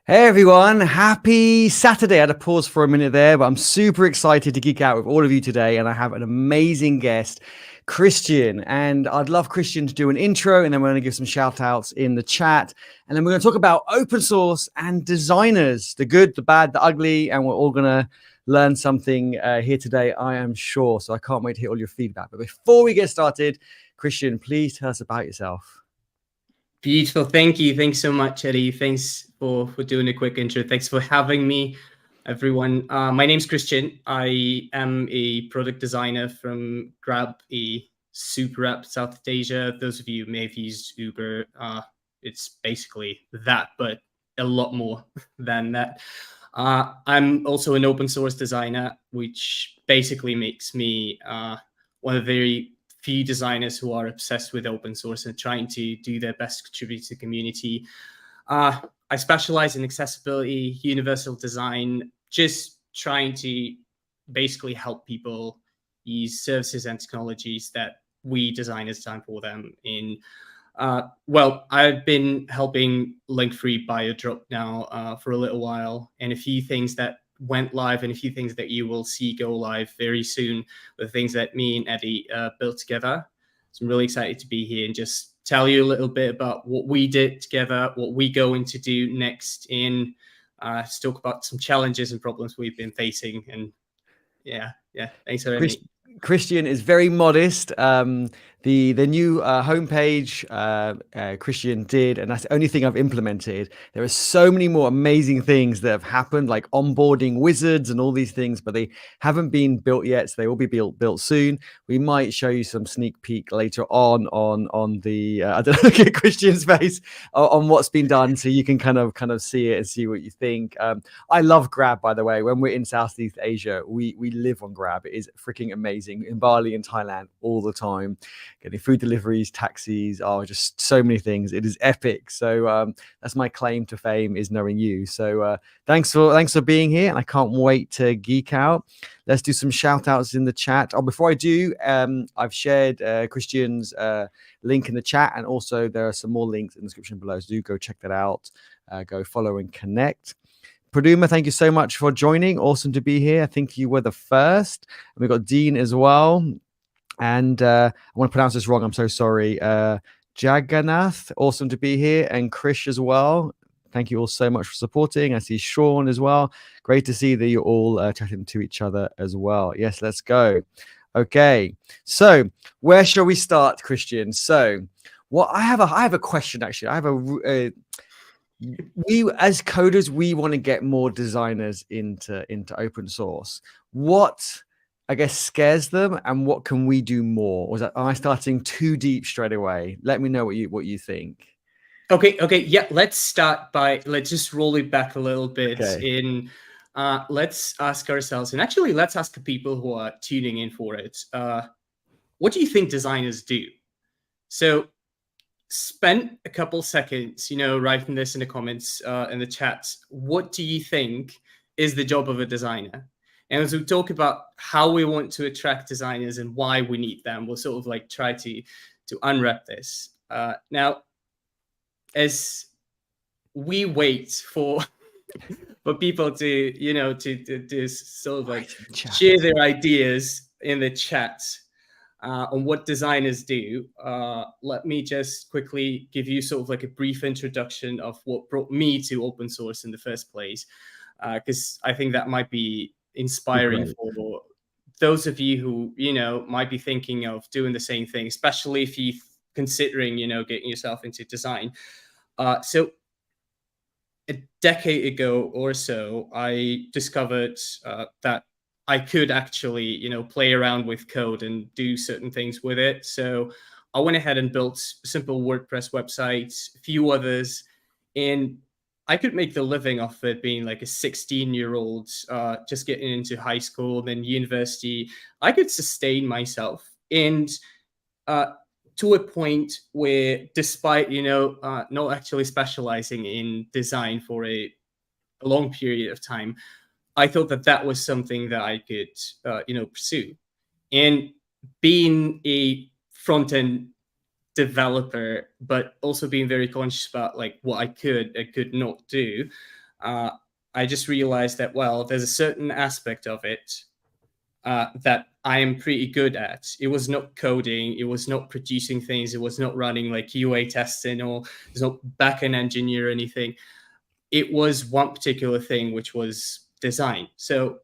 Hey everyone, happy Saturday. I had to pause for a minute there, but I'm super excited to geek out with all of you today. And I have an amazing guest, Kristian. And I'd love Kristian to do an intro, and then we're going to give some shout outs in the chat. And then we're going to talk about open source and designers, the good, the bad, the ugly. And we're all going to learn something here today, I am sure. So I can't wait to hear all your feedback. But before we get started, Kristian, please tell us about yourself. Beautiful. Thank you. Thanks so much, Eddie. Thanks for doing a quick intro. Thanks for having me, everyone. My name's Kristian. I am a product designer from Grab, a super app Southeast Asia. Those of you who may have used Uber, it's basically that, but a lot more than that. I'm also an open source designer, which basically makes me one of the very few designers who are obsessed with open source and trying to do their best to contribute to the community. I specialize in accessibility, universal design, just trying to basically help people use services and technologies that we designers design for them in. Well, I've been helping link-free Biodrop now for a little while, and a few things that went live and a few things that you will see go live very soon, the things that me and Eddie built together. So I'm really excited to be here and just tell you a little bit about what we did together, what we're going to do next in, talk about some challenges and problems we've been facing. And yeah, thanks for having me. Kristian is very modest. The new homepage Kristian did, and that's the only thing I've implemented. There are so many more amazing things that have happened, like onboarding wizards and all these things, but they haven't been built yet, so they will be built soon. We might show you some sneak peek later on the I don't know, look at Kristian's face on what's been done, so you can kind of see it and see what you think. I love Grab, by the way. When we're in Southeast Asia, we live on Grab. It is freaking amazing. In Bali and Thailand all the time, getting food deliveries, taxis, just so many things. It is epic. So that's my claim to fame, is knowing you. So thanks for being here, and I can't wait to geek out. Let's do some shout outs in the chat. Before I do, I've shared Kristian's link in the chat, and also there are some more links in the description below, so do go check that out. Go follow and connect. Praduma, thank you so much for joining. Awesome to be here. I think you were the first. And we've got Dean as well. And I want to pronounce this wrong. I'm so sorry. Jagannath, awesome to be here. And Krish as well. Thank you all so much for supporting. I see Sean as well. Great to see that you're all chatting to each other as well. Yes, let's go. Okay. So where shall we start, Kristian? So I have a question, actually. I have we as coders, we want to get more designers into open source. What, I guess, scares them, and what can we do more? Or am I starting too deep straight away? Let me know what you think. Okay, yeah. Let's just roll it back a little bit. Okay. Let's ask ourselves, and actually let's ask the people who are tuning in for it. What do you think designers do? So spend a couple seconds, writing this in the comments, in the chat. What do you think is the job of a designer? And as we talk about how we want to attract designers and why we need them, we'll sort of like try to unwrap this. Now, as we wait for people to, to sort of like share their ideas in the chat, on what designers do, let me just quickly give you sort of like a brief introduction of what brought me to open source in the first place, because I think that might be inspiring for those of you who, might be thinking of doing the same thing, especially if you're considering, getting yourself into design. So a decade ago or so, I discovered that I could actually, play around with code and do certain things with it. So I went ahead and built simple WordPress websites, a few others, and I could make the living off it being like a 16-year-old, just getting into high school, then university. I could sustain myself. And to a point where, despite, not actually specializing in design for a long period of time, I thought that was something that I could, pursue. And being a front-end developer, but also being very conscious about like what I could not do, I just realized that, well, there's a certain aspect of it that I am pretty good at. It was not coding, it was not producing things, it was not running like QA testing, or there's no backend engineer or anything. It was one particular thing, which was design. So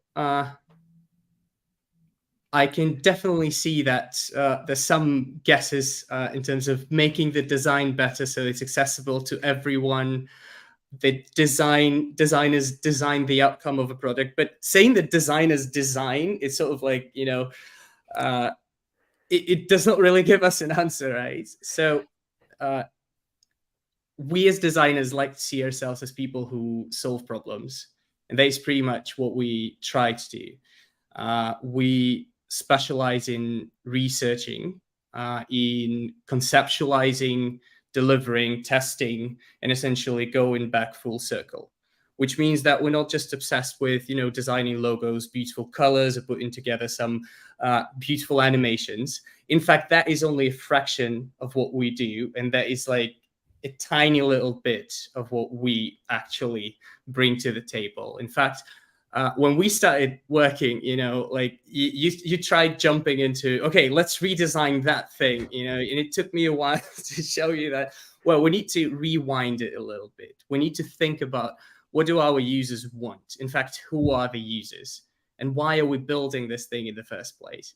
I can definitely see that there's some guesses in terms of making the design better so it's accessible to everyone. The designers design the outcome of a product, but saying that designers design, it's sort of like, it does not really give us an answer, right? So we as designers like to see ourselves as people who solve problems, and that is pretty much what we try to do. We specialize in researching, in conceptualizing, delivering, testing, and essentially going back full circle, which means that we're not just obsessed with, designing logos, beautiful colors, or putting together some beautiful animations. In fact, that is only a fraction of what we do, and that is like a tiny little bit of what we actually bring to the table. In fact, when we started working, you tried jumping into, okay, let's redesign that thing, and it took me a while to show you that, well, we need to rewind it a little bit. We need to think about, what do our users want? In fact, who are the users? And why are we building this thing in the first place?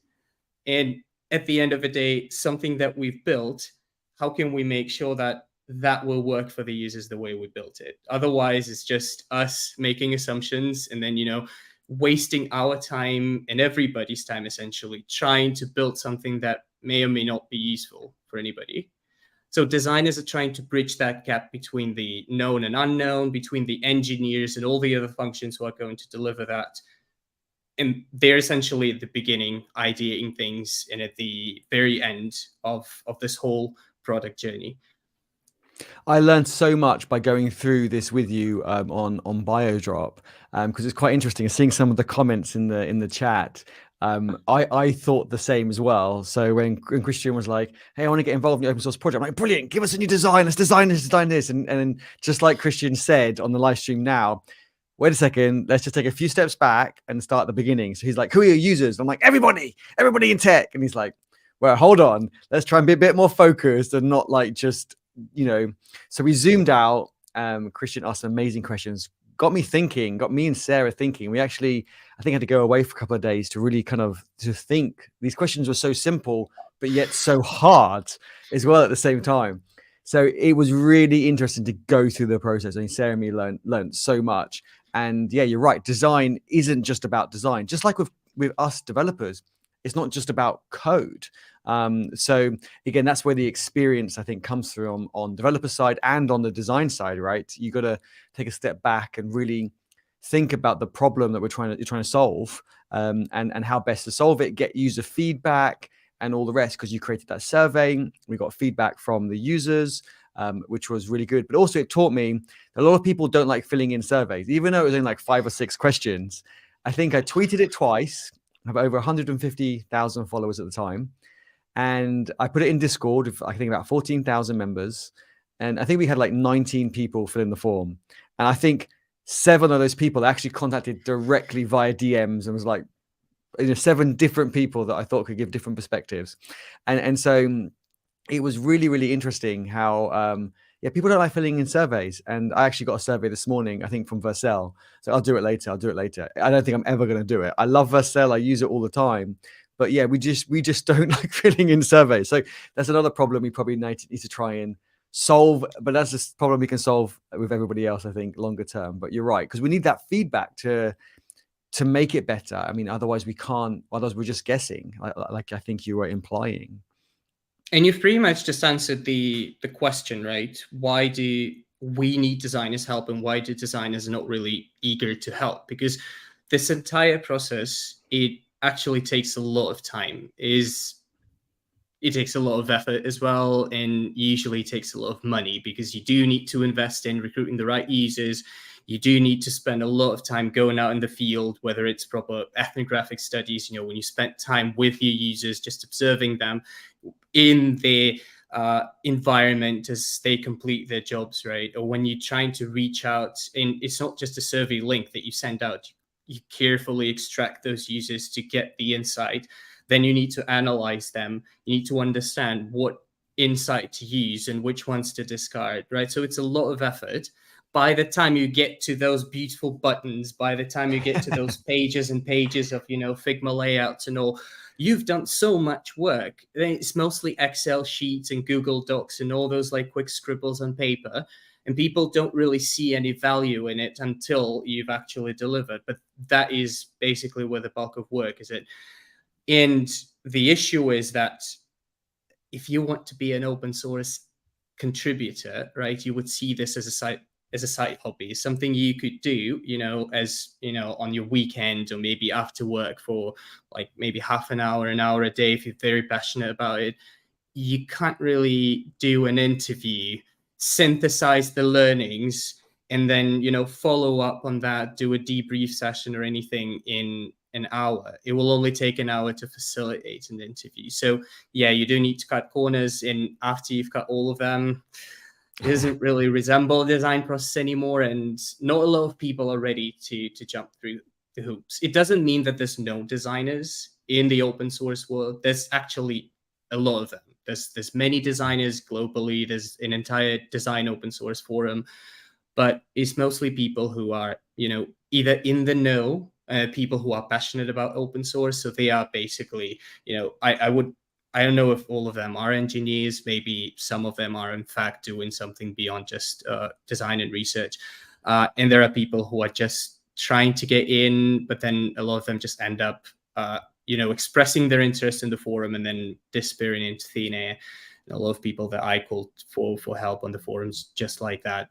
And at the end of the day, something that we've built, how can we make sure that that will work for the users the way we built it? Otherwise, it's just us making assumptions and then, wasting our time and everybody's time, essentially, trying to build something that may or may not be useful for anybody. So designers are trying to bridge that gap between the known and unknown, between the engineers and all the other functions who are going to deliver that. And they're essentially at the beginning ideating things and at the very end of this whole product journey. I learned so much by going through this with you on Biodrop, because it's quite interesting seeing some of the comments in the chat. I thought the same as well. So when Kristian was like, "Hey, I want to get involved in the open source project," I'm like, "Brilliant! Give us a new design. Let's design this." And just like Kristian said on the live stream now, wait a second, let's just take a few steps back and start at the beginning. So he's like, "Who are your users?" I'm like, everybody in tech. And he's like, "Well, hold on. Let's try and be a bit more focused and not like just." So we zoomed out. Kristian asked some amazing questions, got me and Sarah thinking. We actually, I think, had to go away for a couple of days to really kind of to think. These questions were so simple, but yet so hard as well at the same time. So it was really interesting to go through the process. I mean, Sarah and me learned so much. And yeah, you're right. Design isn't just about design. Just like with us developers, it's not just about code. So again, that's where the experience, I think, comes through on developer side and on the design side, right? You got to take a step back and really think about the problem that you're trying to solve, and how best to solve it, get user feedback and all the rest, because you created that survey. We got feedback from the users, which was really good. But also it taught me that a lot of people don't like filling in surveys, even though it was only like 5 or 6 questions. I think I tweeted it twice. I have over 150,000 followers at the time. And I put it in Discord with, I think, about 14,000 members. And I think we had like 19 people fill in the form. And I think 7 of those people actually contacted directly via DMs and was like, 7 different people that I thought could give different perspectives. And so it was really, really interesting how, people don't like filling in surveys. And I actually got a survey this morning, I think, from Vercel. So I'll do it later. I don't think I'm ever going to do it. I love Vercel. I use it all the time. But yeah, we just don't like filling in surveys. So that's another problem we probably need to try and solve. But that's a problem we can solve with everybody else, I think, longer term. But you're right, because we need that feedback to make it better. I mean, otherwise we can't. Otherwise we're just guessing, like I think you were implying. And you've pretty much just answered the question, right? Why do we need designers' help, and why do designers not really eager to help? Because this entire process, it actually takes a lot of time. It takes a lot of effort as well, and usually takes a lot of money, because you do need to invest in recruiting the right users. You do need to spend a lot of time going out in the field, whether it's proper ethnographic studies, when you spend time with your users, just observing them in their environment as they complete their jobs, right? Or when you're trying to reach out, and it's not just a survey link that you send out, you carefully extract those users to get the insight. Then you need to analyze them. You need to understand what insight to use and which ones to discard, right? So it's a lot of effort. By the time you get to those beautiful buttons, by the time you get to those pages and pages of, Figma layouts and all, you've done so much work. It's mostly Excel sheets and Google Docs and all those like quick scribbles on paper. And people don't really see any value in it until you've actually delivered. But that is basically where the bulk of work is. And the issue is that if you want to be an open source contributor, right, you would see this as a side hobby, something you could do, on your weekend or maybe after work for like maybe half an hour a day if you're very passionate about it. You can't really do an interview, synthesize the learnings, and then, follow up on that, do a debrief session or anything in an hour. It will only take an hour to facilitate an interview. So yeah, you do need to cut corners, and after you've cut all of them, it doesn't really resemble a design process anymore, and not a lot of people are ready to jump through the hoops. It doesn't mean that there's no designers in the open source world. There's actually a lot of them. There's many designers globally. There's an entire design open source forum, but it's mostly people who are, either in the know, people who are passionate about open source. So they are basically, I don't know if all of them are engineers. Maybe some of them are, in fact, doing something beyond just design and research. And there are people who are just trying to get in, but then a lot of them just end up, expressing their interest in the forum and then disappearing into thin air. And a lot of people that I called for help on the forums just like that,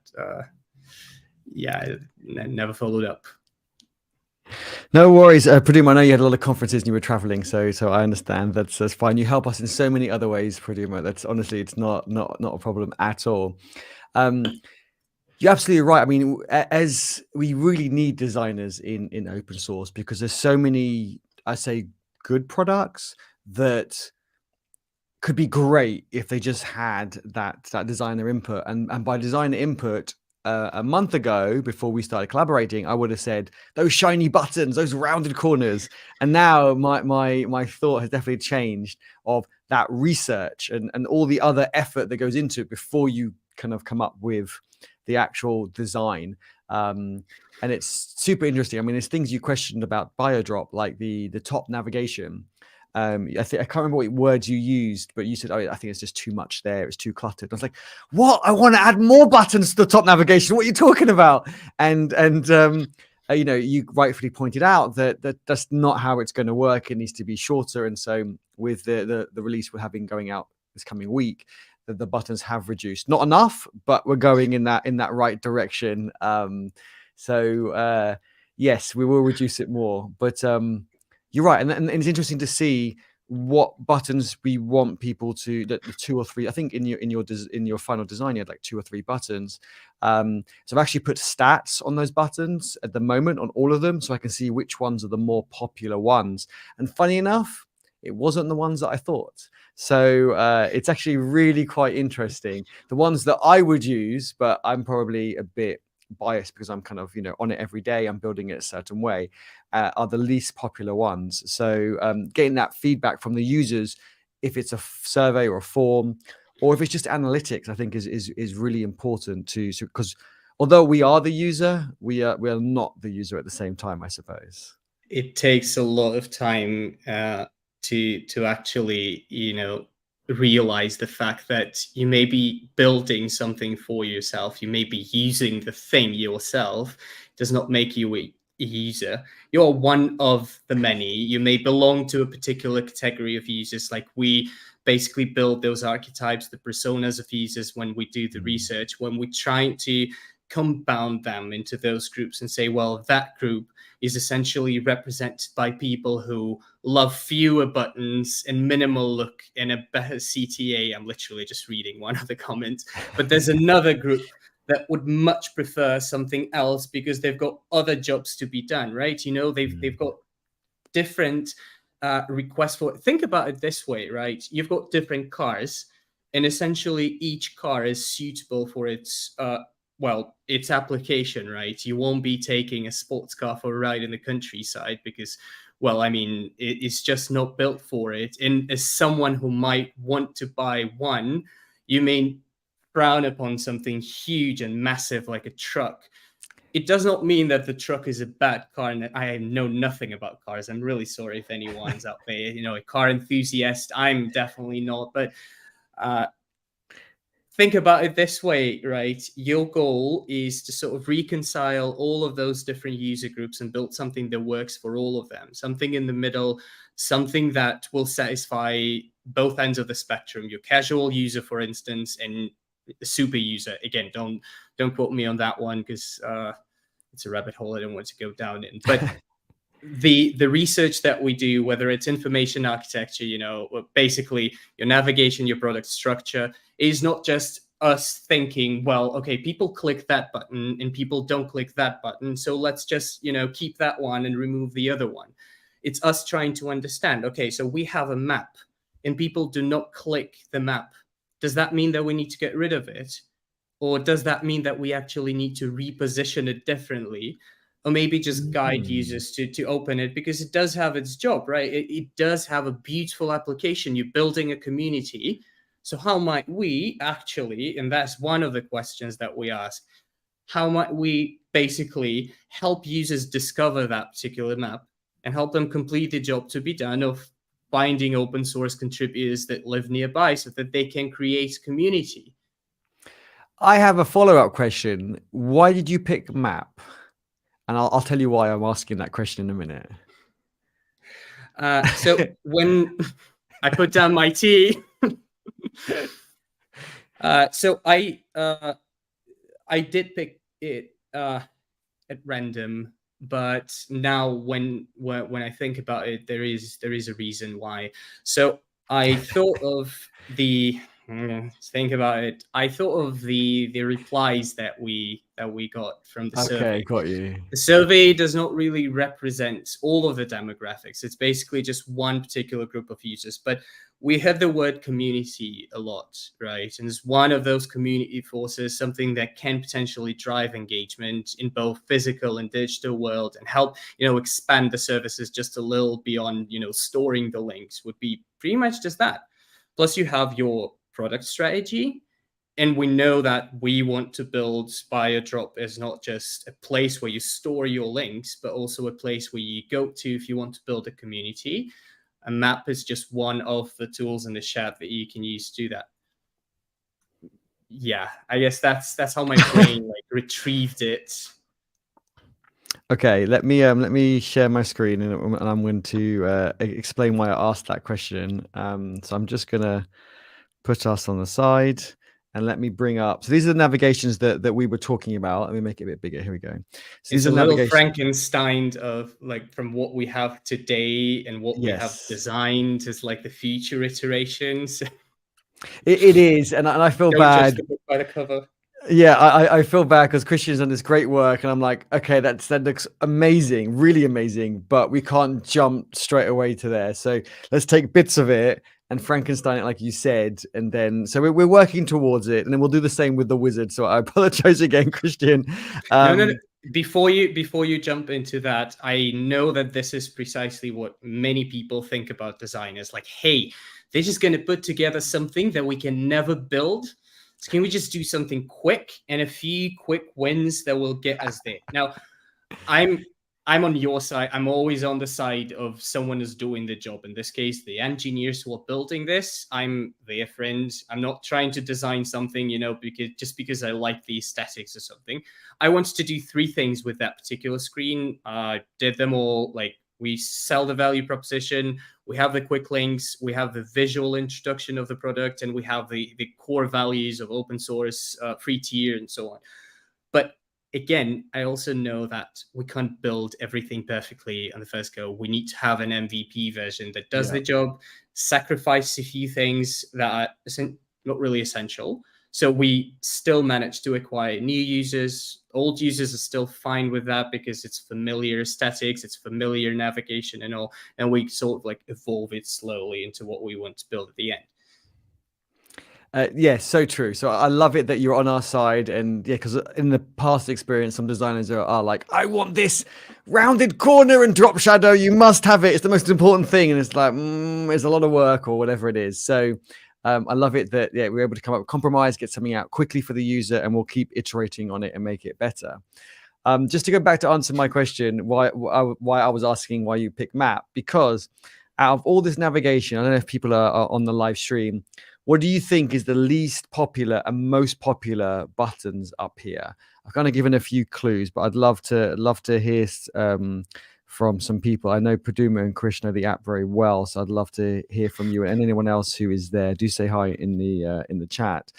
never followed up. No worries, Praduma. I know you had a lot of conferences and you were traveling, so I understand. That's fine. You help us in so many other ways, Praduma. That's honestly, it's not a problem at all. You're absolutely right. I mean, as we really need designers in open source, because there's so many, I say, good products that could be great if they just had that designer input. And by designer input, a month ago, before we started collaborating, I would have said those shiny buttons, those rounded corners. And now my thought has definitely changed of that research and all the other effort that goes into it before you kind of come up with the actual design. And it's super interesting. I mean, there's things you questioned about Biodrop, like the top navigation. I can't remember what words you used, but you said, "Oh, I think it's just too much there. It's too cluttered." I was like, "What? I want to add more buttons to the top navigation. What are you talking about?" And you rightfully pointed out that that's not how it's going to work. It needs to be shorter. And so with the release we're having going out this coming week, the buttons have reduced. Not enough, but we're going in that right direction. Yes, we will reduce it more, but you're right, and it's interesting to see what buttons we want people to. The 2 or 3, I think in your final design, you had like 2 or 3 buttons. So I've actually put stats on those buttons at the moment on all of them, so I can see which ones are the more popular ones. And funny enough, it wasn't the ones that I thought. So it's actually really quite interesting. The ones that I would use, but I'm probably a bit biased because I'm kind of on it every day, I'm building it a certain way, are the least popular ones. So getting that feedback from the users, if it's a survey or a form, or if it's just analytics, I think is really important because although we are the user, we are not the user at the same time, I suppose. It takes a lot of time to actually realize the fact that you may be building something for yourself, you may be using the thing yourself. It does not make you a user. You're one of the many. You may belong to a particular category of users. Like we basically build those archetypes, the personas of users when we do the research, when we try to compound them into those groups and say, well, that group is essentially represented by people who love fewer buttons and minimal look and a better CTA. I'm literally just reading one of the comments, but there's another group that would much prefer something else because they've got other jobs to be done, right? They've got different requests for. Think about it this way, right? You've got different cars, and essentially each car is suitable for its its application, right? You won't be taking a sports car for a ride in the countryside because, well, I mean, it's just not built for it. And as someone who might want to buy one, you may frown upon something huge and massive like a truck. It does not mean that the truck is a bad car, and I know nothing about cars. I'm really sorry if anyone's out there, a car enthusiast. I'm definitely not, but think about it this way, right? Your goal is to sort of reconcile all of those different user groups and build something that works for all of them, something in the middle, something that will satisfy both ends of the spectrum, your casual user, for instance, and the super user. Again, don't quote me on that one because it's a rabbit hole I don't want to go down in. But the research that we do, whether it's information architecture, basically your navigation, your product structure, is not just us thinking, well, okay, people click that button and people don't click that button, so let's just keep that one and remove the other one. It's us trying to understand, okay, so we have a map and people do not click the map. Does that mean that we need to get rid of it? Or does that mean that we actually need to reposition it differently? Or maybe just guide users to open it, because it does have its job, right? It does have a beautiful application. You're building a community. So how might we actually, and that's one of the questions that we ask, how might we basically help users discover that particular map and help them complete the job to be done of finding open source contributors that live nearby so that they can create community? I have a follow-up question. Why did you pick map? And I'll tell you why I'm asking that question in a minute. So when I put down my tea, so I did pick it at random, but now when I think about it, there is a reason why. So I thought of the think about it. I thought of the replies that we got from the survey. Okay, got you. The survey does not really represent all of the demographics. It's basically just one particular group of users. But we heard the word community a lot, right? And it's one of those community forces, something that can potentially drive engagement in both physical and digital world and help, expand the services just a little beyond, storing the links would be pretty much just that. Plus you have your product strategy. And we know that we want to build Biodrop as not just a place where you store your links, but also a place where you go to if you want to build a community. A map is just one of the tools in the chat that you can use to do that. Yeah, I guess that's how my brain retrieved it. Okay, let me share my screen and I'm going to explain why I asked that question. So I'm just gonna put us on the side. And let me bring up. So these are the navigations that we were talking about. Let me make it a bit bigger. Here we go. So it's a little Frankenstein of from what we have today and what we have designed as the future iterations. It is, and I feel bad. Judge the book by the cover. Yeah, I feel bad because Kristian's done this great work, and I'm like, okay, that looks amazing, really amazing, but we can't jump straight away to there. So let's take bits of it and Frankenstein it, like you said, and then so we're working towards it, and then we'll do the same with the wizard. So I apologize again, Kristian. No. Before you jump into that, I know that this is precisely what many people think about designers. Like, hey, they're just going to put together something that we can never build. So can we just do something quick and a few quick wins that will get us there? Now, I'm on your side. I'm always on the side of someone who's doing the job. In this case, the engineers who are building this, I'm their friend. I'm not trying to design something, because I like the aesthetics or something. I wanted to do 3 things with that particular screen. Did them all. We sell the value proposition, we have the quick links, we have the visual introduction of the product, and we have the core values of open source, free tier, and so on. But again, I also know that we can't build everything perfectly on the first go. We need to have an MVP version that does the job, sacrifice a few things that are not really essential. So we still manage to acquire new users. Old users are still fine with that because it's familiar aesthetics, it's familiar navigation and all. And we sort of evolve it slowly into what we want to build at the end. Yeah, so true. So I love it that you're on our side, and yeah, because in the past experience, some designers are like, I want this rounded corner and drop shadow. You must have it. It's the most important thing, and it's like it's a lot of work or whatever it is. So I love it that we're able to come up with a compromise, get something out quickly for the user, and we'll keep iterating on it and make it better. Just to go back to answer my question, why I was asking why you pick map, because out of all this navigation, I don't know if people are on the live stream. What do you think is the least popular and most popular buttons up here? I've kind of given a few clues, but I'd love to hear from some people. I know Praduma and Krish know the app very well, so I'd love to hear from you and anyone else who is there. Do say hi in the chat.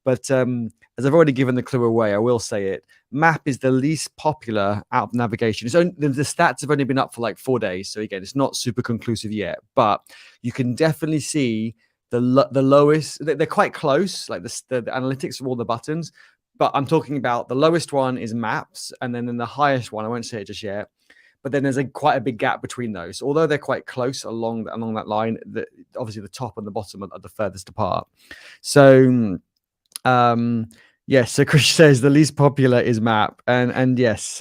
But as I've already given the clue away, I will say it. Map is the least popular out of navigation. It's only, the stats have only been up for like 4 days, so again, it's not super conclusive yet. But you can definitely see the lowest. They're quite close, like the analytics of all the buttons. But I'm talking about the lowest one is maps, and then the highest one, I won't say it just yet. But then there's quite a big gap between those. Although they're quite close along that line, obviously the top and the bottom are the furthest apart. So yes, so Krish says the least popular is map, and yes,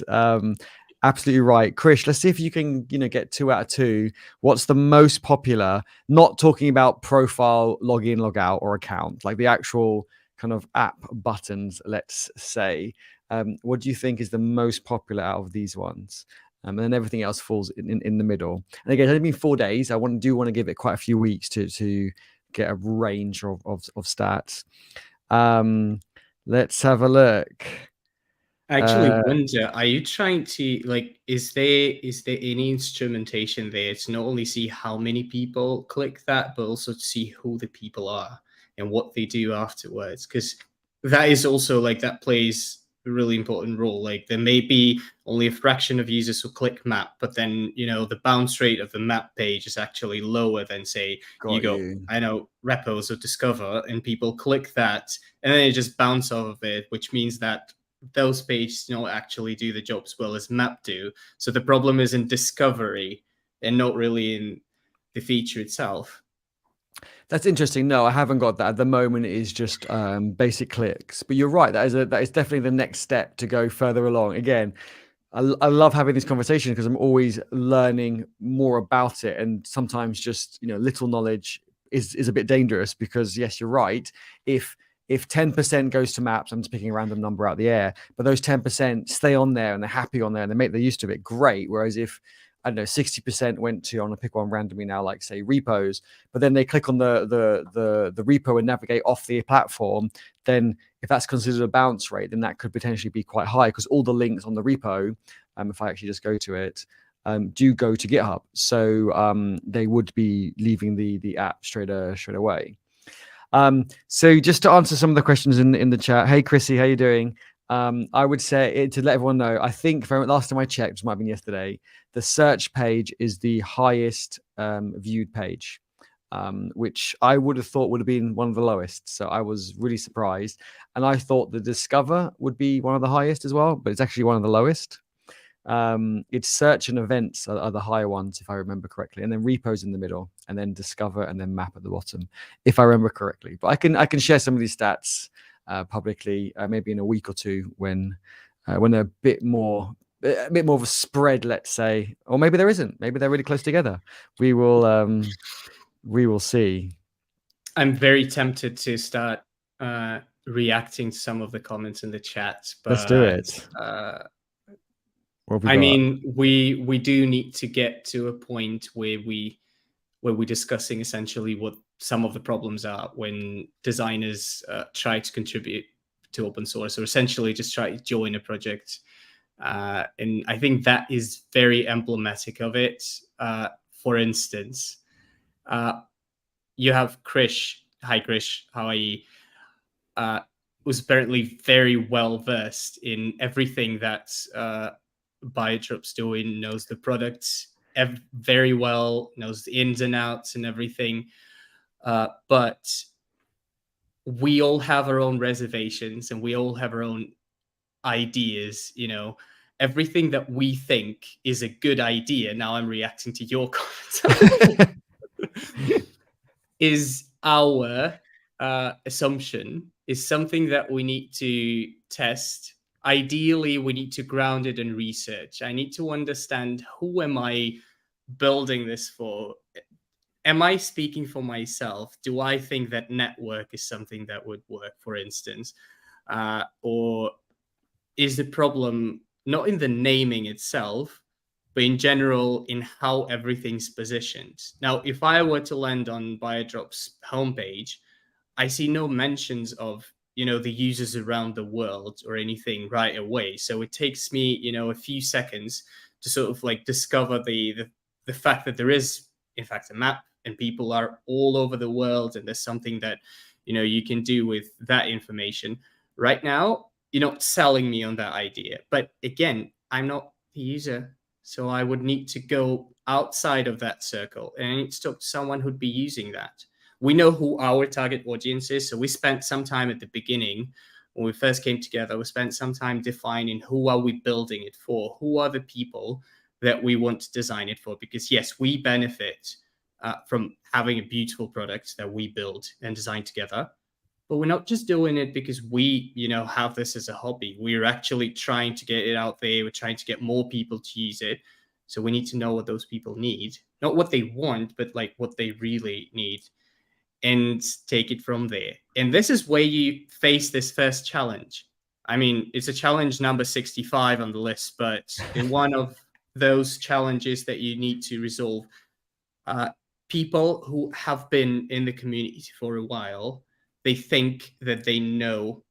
absolutely right. Krish, let's see if you can get 2 out of 2. What's the most popular? Not talking about profile, login, log out, or account, like the actual kind of app buttons, let's say. What do you think is the most popular out of these ones? And then everything else falls in the middle. And again, it's only been 4 days. I want to give it quite a few weeks to get a range of stats. Let's have a look. I actually wonder, are you trying to, like, is there any instrumentation there to not only see how many people click that, but also to see who the people are and what they do afterwards? Because that is also, like, that plays a really important role. Like, there may be only a fraction of users who click map, but then, the bounce rate of the map page is actually lower than, say, I know, repos or discover, and people click that, and then they just bounce off of it, which means that those pages don't actually do the job as well as map do. So the problem is in discovery and not really in the feature itself. That's interesting. No, I haven't got that. At the moment, it is just basic clicks. But you're right. That is definitely the next step to go further along. Again, I love having this conversation because I'm always learning more about it. And sometimes just, little knowledge is a bit dangerous because, yes, you're right. If 10% goes to maps, I'm just picking a random number out of the air, but those 10% stay on there and they're happy on there and they make the use of it, great. Whereas if, I don't know, 60% went to, I'm gonna pick one randomly now, like say repos, but then they click on the repo and navigate off the platform, then if that's considered a bounce rate, then that could potentially be quite high because all the links on the repo, if I actually just go to it, do go to GitHub. So they would be leaving the app straight away. So just to answer some of the questions in the chat. Hey, Chrissy, how you doing? I would say to let everyone know, I think from last time I checked, which might have been yesterday, the search page is the highest viewed page, which I would have thought would have been one of the lowest. So I was really surprised. And I thought the discover would be one of the highest as well, but it's actually one of the lowest. It's search and events are the higher ones, if I remember correctly, and then repos in the middle, and then discover and then map at the bottom, if I remember correctly. But I can share some of these stats publicly, maybe in a week or two when they're a bit more of a spread, let's say, or maybe there isn't. Maybe they're really close together. We will see. I'm very tempted to start reacting to some of the comments in the chat, but let's do it. I mean, we do need to get to a point where we're discussing essentially what some of the problems are when designers try to contribute to open source, or essentially just try to join a project. And I think that is very emblematic of it. For instance, you have Krish. Hi, Krish. How are you? Was apparently very well versed in everything that Biodrop's doing, knows the products very well, knows the ins and outs and everything. But we all have our own reservations and we all have our own ideas, everything that we think is a good idea. Now I'm reacting to your comments. Is our assumption is something that we need to test. Ideally, we need to ground it in research. I need to understand, who am I building this for? Am I speaking for myself? Do I think that network is something that would work, for instance? Or is the problem not in the naming itself, but in general in how everything's positioned? Now, if I were to land on Biodrop's homepage, I see no mentions of, the users around the world or anything right away. So it takes me, a few seconds to sort of like discover the fact that there is, in fact, a map, and people are all over the world, and there's something that, you can do with that information. Right now, you're not selling me on that idea. But again, I'm not the user. So I would need to go outside of that circle, and I need to talk to someone who'd be using that. We know who our target audience is. So we spent some time at the beginning, when we first came together, we spent some time defining, who are we building it for? Who are the people that we want to design it for? Because yes, we benefit from having a beautiful product that we build and design together. But we're not just doing it because we, have this as a hobby. We're actually trying to get it out there. We're trying to get more people to use it. So we need to know what those people need, not what they want, but like what they really need, and take it from there. And this is where you face this first challenge. I mean, it's a challenge number 65 on the list, but in one of those challenges that you need to resolve, people who have been in the community for a while, they think that they know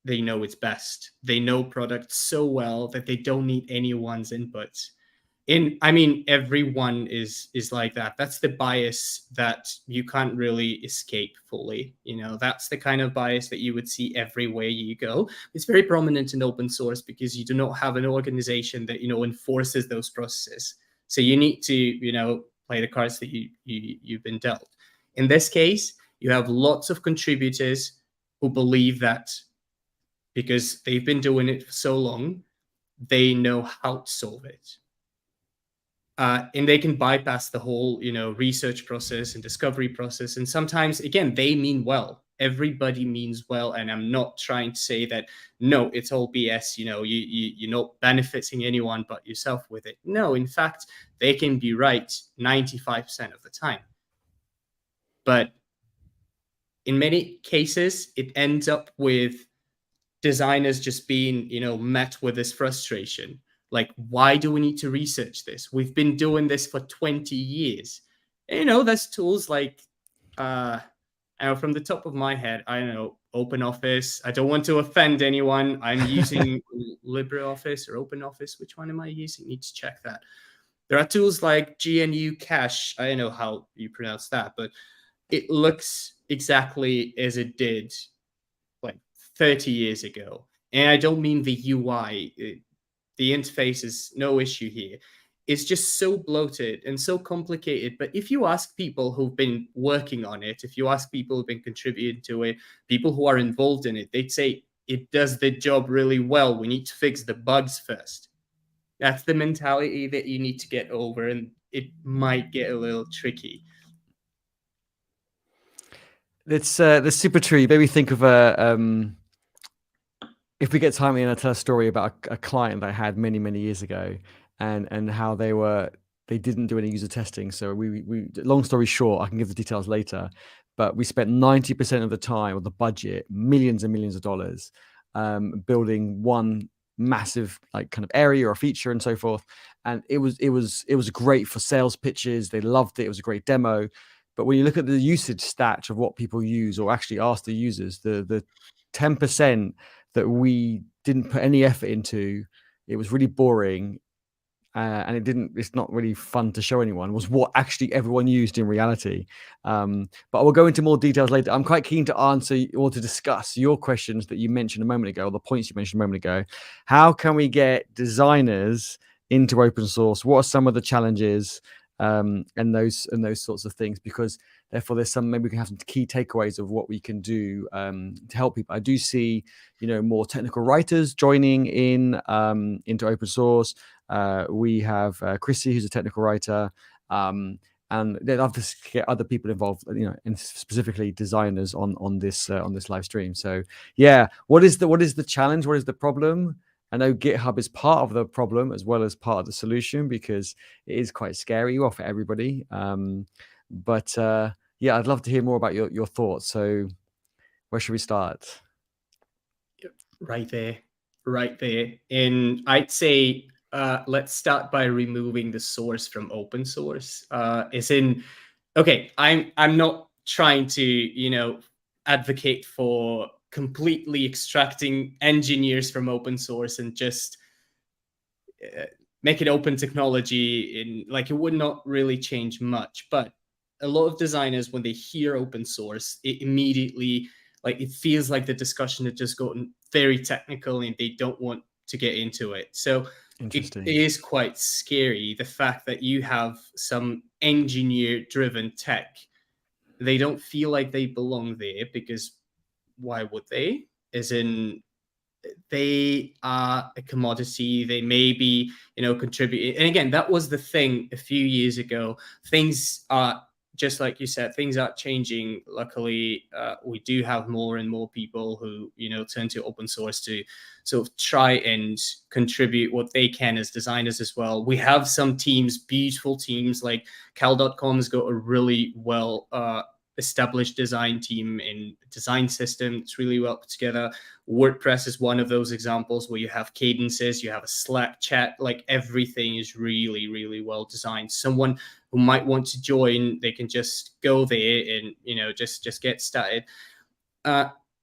it's best. They know product so well that they don't need anyone's input. I mean, everyone is like that. That's the bias that you can't really escape fully. That's the kind of bias that you would see everywhere you go. It's very prominent in open source because you do not have an organization that, enforces those processes. So you need to, play the cards that you've been dealt. In this case, you have lots of contributors who believe that because they've been doing it for so long, they know how to solve it. And they can bypass the whole, research process and discovery process. And sometimes, again, they mean well. Everybody means well. And I'm not trying to say that, no, it's all BS. You're not benefiting anyone but yourself with it. No, in fact, they can be right 95% of the time. But in many cases, it ends up with designers just being, met with this frustration. Like, why do we need to research this? We've been doing this for 20 years. And, there's tools like, from the top of my head, I don't know, OpenOffice. I don't want to offend anyone. I'm using LibreOffice or OpenOffice. Which one am I using? Need to check that. There are tools like GNU Cache. I don't know how you pronounce that, but it looks exactly as it did like 30 years ago. And I don't mean the UI. The interface is no issue here. It's just so bloated and so complicated. But if you ask people who've been working on it, if you ask people who've been contributing to it, people who are involved in it, they'd say it does the job really well. We need to fix the bugs first. That's the mentality that you need to get over, and it might get a little tricky. That's super true. You made me think of if we get time, I'll tell a story about a client that I had many, many years ago, and how they didn't do any user testing. So we long story short, I can give the details later, but we spent 90% of the time, or the budget, millions and millions of dollars, building one massive kind of area or feature and so forth. And it was great for sales pitches. They loved it. It was a great demo. But when you look at the usage stat of what people use, or actually ask the users, the 10% that we didn't put any effort into, it was really boring, and it's not really fun to show anyone, was what actually everyone used in reality. But we'll go into more details later. I'm quite keen to answer or to discuss your questions that you mentioned a moment ago, or the points you mentioned a moment ago. How can we get designers into open source? What are some of the challenges, and those sorts of things? Because therefore, maybe we can have some key takeaways of what we can do to help people. I do see, more technical writers joining into open source. We have Chrissy, who's a technical writer. and they'd love to get other people involved, and specifically designers on this live stream. So yeah, what is the challenge? What is the problem? I know GitHub is part of the problem as well as part of the solution, because it is quite scary for everybody. But yeah, I'd love to hear more about your thoughts. So where should we start? Right there. And I'd say let's start by removing the source from open source. Okay, I'm not trying to advocate for completely extracting engineers from open source and just make it open technology. It would not really change much. But a lot of designers, when they hear open source, it immediately it feels like the discussion had just gotten very technical and they don't want to get into it. So it is quite scary, the fact that you have some engineer-driven tech. They don't feel like they belong there, because why would they? As in, they are a commodity. They may be, contributing. And again, that was the thing a few years ago. Things are, just like you said, things are changing. Luckily, we do have more and more people who, turn to open source to sort of try and contribute what they can as designers as well. We have some teams, beautiful teams, like cal.com's got a really well established design team and design system. It's really well put together. WordPress is one of those examples where you have cadences, you have a Slack chat, everything is really, really well designed. Someone who might want to join, they can just go there and, just get started.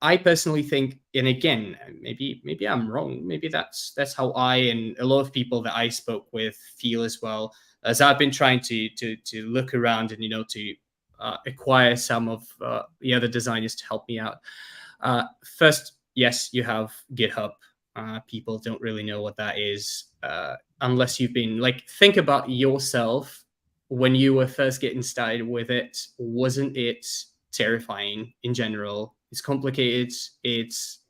I personally think, and again, maybe I'm wrong. Maybe that's how I and a lot of people that I spoke with feel as well, as I've been trying to look around and, to acquire some of the other designers to help me out. First, yes, you have GitHub. People don't really know what that is unless you've been think about yourself when you were first getting started with it. Wasn't it terrifying in general? It's complicated. It's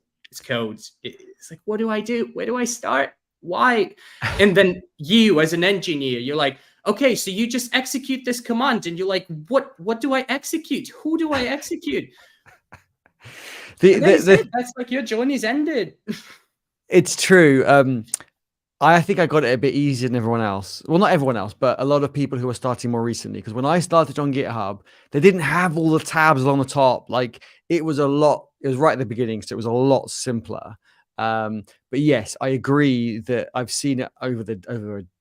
code. It's what do I do? Where do I start? Why? And then you, as an engineer, you're like, okay, so you just execute this command, and you're like, what do I execute? Who do I execute? That's your journey's ended. It's true. I think I got it a bit easier than everyone else. Well, not everyone else, but a lot of people who are starting more recently. Because when I started on GitHub, they didn't have all the tabs along the top. It was right at the beginning, so it was a lot simpler. But yes, I agree that I've seen it over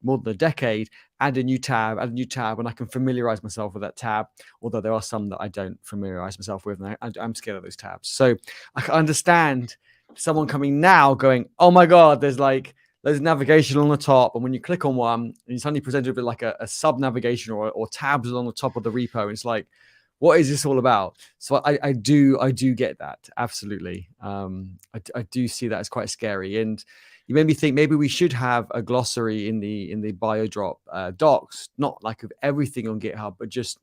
more than a decade. Add a new tab, and I can familiarize myself with that tab. Although there are some that I don't familiarize myself with, and I'm scared of those tabs. So I can understand someone coming now going, "Oh my God, there's navigation on the top, and when you click on one, and you're suddenly presented with a sub navigation or tabs along the top of the repo. And it's like, what is this all about?" So I do get that, absolutely. I do see that as quite scary, and you made me think maybe we should have a glossary in the Biodrop docs, not of everything on GitHub, but just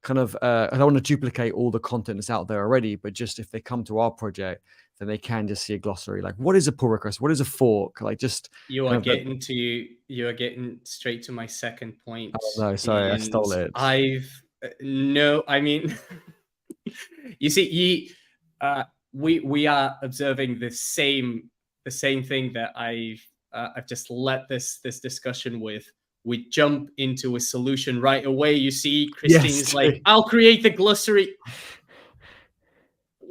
kind of I don't want to duplicate all the content that's out there already, but just if they come to our project, then they can just see a glossary. What is a pull request? What is a fork? You are getting straight to my second point. Oh, no, sorry, I stole it. You see, we are observing the same thing that I've just led this discussion with. We jump into a solution right away. You see, Kristian's I'll create the glossary.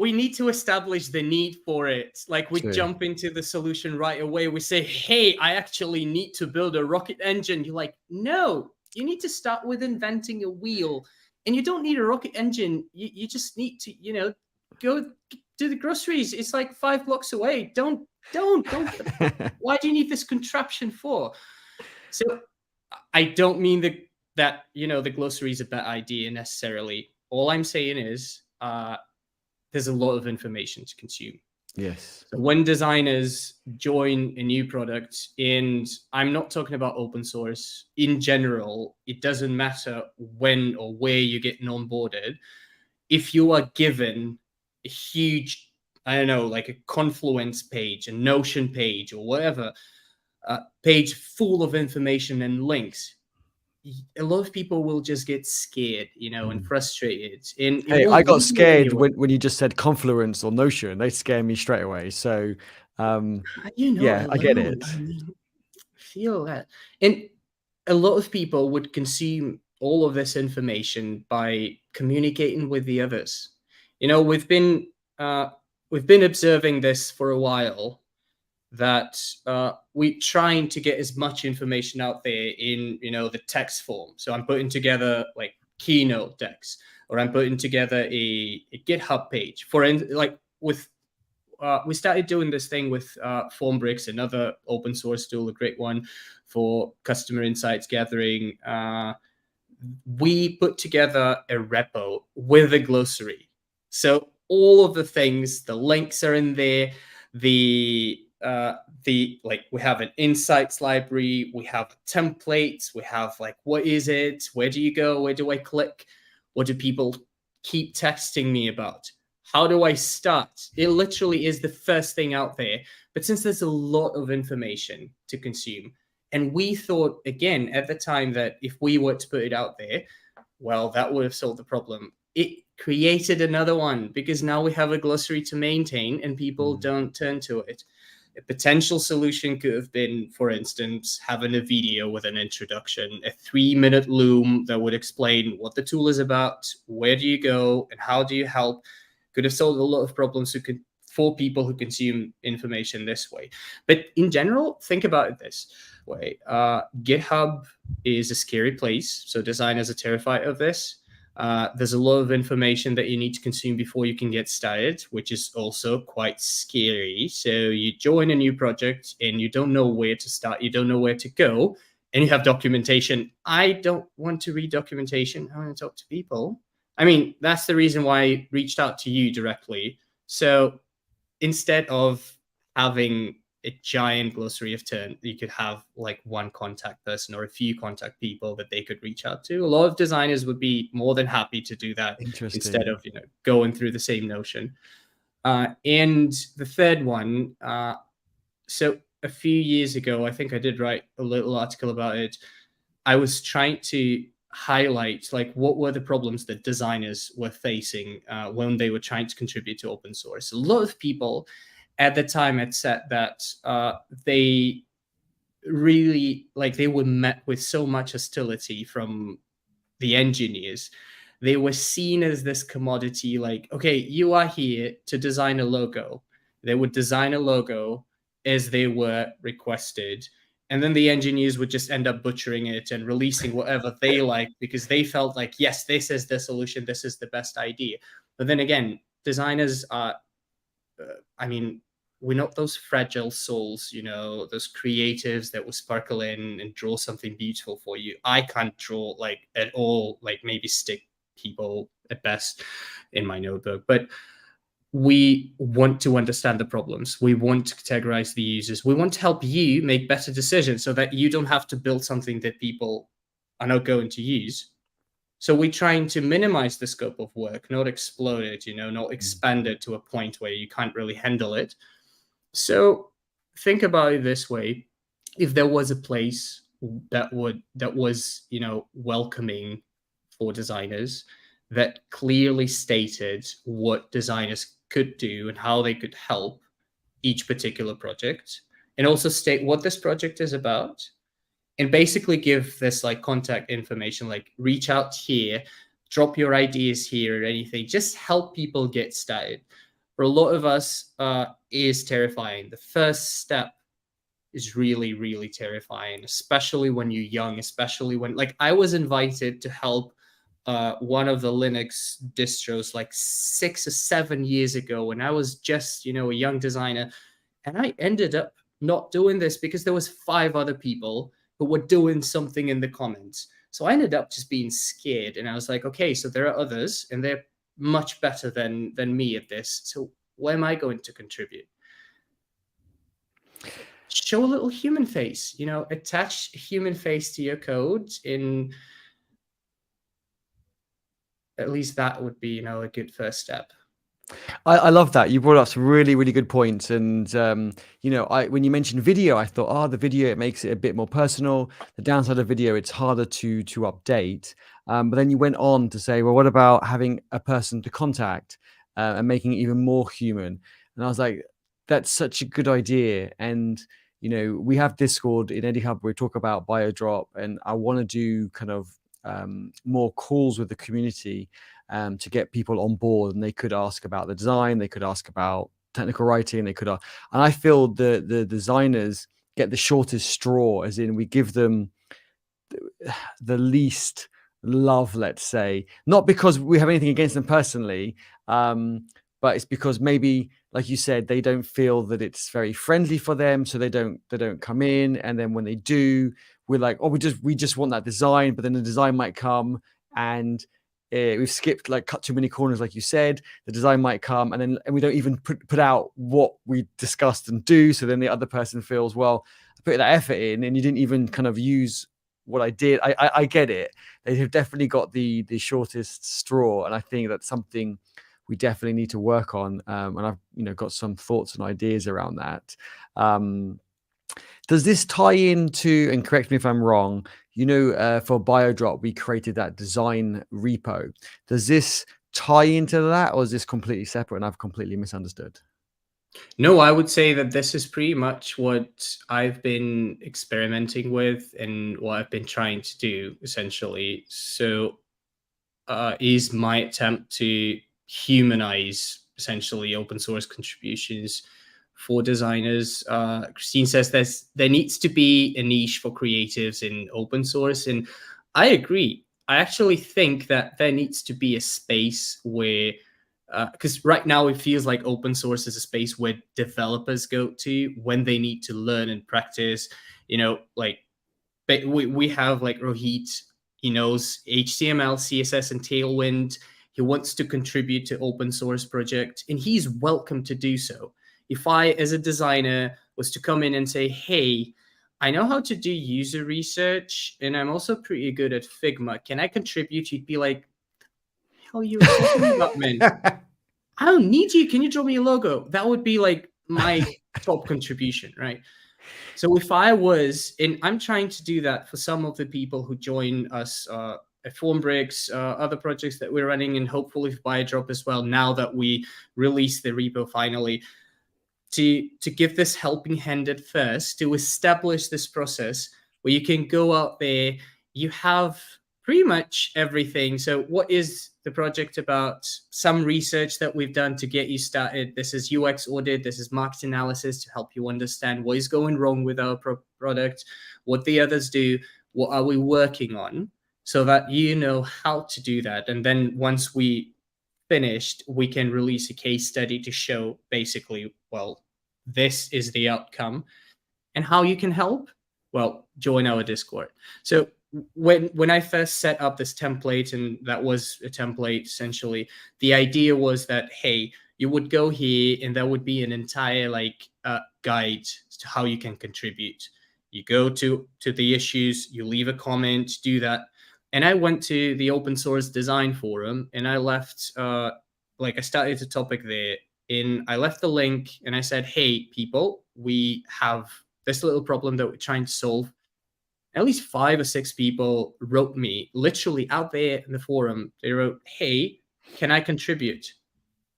We need to establish the need for it. We jump into the solution right away. We say, hey, I actually need to build a rocket engine. You're like, no, you need to start with inventing a wheel. And you don't need a rocket engine. You just need to, go do the groceries. It's 5 blocks away. Don't. Why do you need this contraption for? So I don't mean that the glossary is a bad idea necessarily. All I'm saying is there's a lot of information to consume. Yes. So when designers join a new product, and I'm not talking about open source in general, it doesn't matter when or where you're getting onboarded. If you are given a huge, a Confluence page, a Notion page, or whatever, page full of information and links, a lot of people will just get scared, and frustrated. And Hey, I got scared when you just said Confluence or Notion. They scare me straight away. So, yeah, I get it. I mean, feel that. And a lot of people would consume all of this information by communicating with the others. We've been observing this for a while, that we're trying to get as much information out there in the text form. So I'm putting together like keynote decks, or I'm putting together a GitHub page we started doing this thing with Formbricks, another open source tool, a great one for customer insights gathering. We put together a repo with a glossary. So all of the things, the links are in there. We have an insights library, we have templates, we have like, what is it? Where do you go? Where do I click? What do people keep texting me about? How do I start? It literally is the first thing out there. But since there's a lot of information to consume, and we thought, again, at the time, that if we were to put it out there, well, that would have solved the problem. It created another one, because now we have a glossary to maintain and people don't turn to it. A potential solution could have been, for instance, having a video with an introduction, a 3-minute loom that would explain what the tool is about, where do you go, and how do you help. Could have solved a lot of problems for people who consume information this way. But in general, think about it this way. GitHub is a scary place, so designers are terrified of this. There's a lot of information that you need to consume before you can get started, which is also quite scary. So you join a new project and you don't know where to start, you don't know where to go, and you have documentation. I don't want to read documentation. I want to talk to people. I mean, that's the reason why I reached out to you directly. So instead of having a giant glossary of terms, you could have like one contact person or a few contact people that they could reach out to. A lot of designers would be more than happy to do that instead of going through the same Notion. And the third one, so a few years ago, I think I did write a little article about it. I was trying to highlight like what were the problems that designers were facing when they were trying to contribute to open source. A lot of people at the time had said that they really they were met with so much hostility from the engineers. They were seen as this commodity, like, okay, you are here to design a logo. They would design a logo as they were requested, and then the engineers would just end up butchering it and releasing whatever they like, because they felt like, yes, this is the solution, this is the best idea. But then again, designers are, we're not those fragile souls, those creatives that will sparkle in and draw something beautiful for you. I can't draw at all, maybe stick people at best in my notebook, but we want to understand the problems. We want to categorize the users. We want to help you make better decisions so that you don't have to build something that people are not going to use. So we're trying to minimize the scope of work, not explode it, not expand it to a point where you can't really handle it. So think about it this way. If there was a place that was, welcoming for designers, that clearly stated what designers could do and how they could help each particular project, and also state what this project is about, and basically give this contact information, reach out here, drop your ideas here or anything, just help people get started. For a lot of us, is terrifying. The first step is really, really terrifying, especially when you're young, especially when, I was invited to help one of the Linux distros 6 or 7 years ago when I was just, a young designer. And I ended up not doing this because there was 5 other people who were doing something in the comments. So I ended up just being scared. And I was like, okay, so there are others and they're much better than me at this. So where am I going to contribute? Show a little human face, attach a human face to your code. In at least that would be, a good first step. I love that. You brought up some really, really good points. And, when you mentioned video, I thought, the video, it makes it a bit more personal. The downside of video, it's harder to update. But then you went on to say, well, what about having a person to contact and making it even more human? And I was like, that's such a good idea. And, we have Discord in EdiHub where we talk about Biodrop, and I want to do kind of more calls with the community to get people on board, and they could ask about the design, they could ask about technical writing, and I feel the designers get the shortest straw, as in we give them the least love, let's say, not because we have anything against them personally, but it's because maybe, like you said, they don't feel that it's very friendly for them, so they don't come in. And then when they do, we're like, oh, we just want that design, but then the design might come, and we've skipped, like, cut too many corners, like you said. The design might come, and we don't even put out what we discussed and do. So then the other person feels, well, I put that effort in, and you didn't even kind of use what I did. I get it. They have definitely got the shortest straw, and I think that's something we definitely need to work on. And I've got some thoughts and ideas around that. Does this tie into, and correct me if I'm wrong, for Biodrop, we created that design repo. Does this tie into that, or is this completely separate and I've completely misunderstood? No, I would say that this is pretty much what I've been experimenting with and what I've been trying to do, essentially. So, is my attempt to humanize, essentially, open source contributions for designers. Christine says there needs to be a niche for creatives in open source, and I agree. I actually think that there needs to be a space where, because right now it feels like open source is a space where developers go to when they need to learn and practice. Like, we have like Rohit. He knows HTML, CSS, and Tailwind. He wants to contribute to open source project, and he's welcome to do so. If I, as a designer, was to come in and say, hey, I know how to do user research, and I'm also pretty good at Figma. Can I contribute? You'd be like, hell, you're talking about, man? I don't need you. Can you draw me a logo? That would be like my top contribution, right? So if I was, and I'm trying to do that for some of the people who join us at Formbricks, other projects that we're running, and hopefully for Biodrop as well, now that we release the repo finally, to give this helping hand at first, to establish this process where you can go out there, you have pretty much everything. So what is the project about? Some research that we've done to get you started. This is UX audit. This is market analysis to help you understand what is going wrong with our product, what the others do, what are we working on, so that you know how to do that. And then once we finished, we can release a case study to show basically, well, this is the outcome. And how you can help? Well, join our Discord. So when I first set up this template, and that was a template essentially, the idea was that, hey, you would go here and there would be an entire guide to how you can contribute. You go to the issues, you leave a comment, do that. And I went to the open source design forum, and I left I started a topic there, and I left the link, and I said, hey, people, we have this little problem that we're trying to solve. At least 5 or 6 people wrote me, literally out there in the forum. They wrote, hey, can I contribute?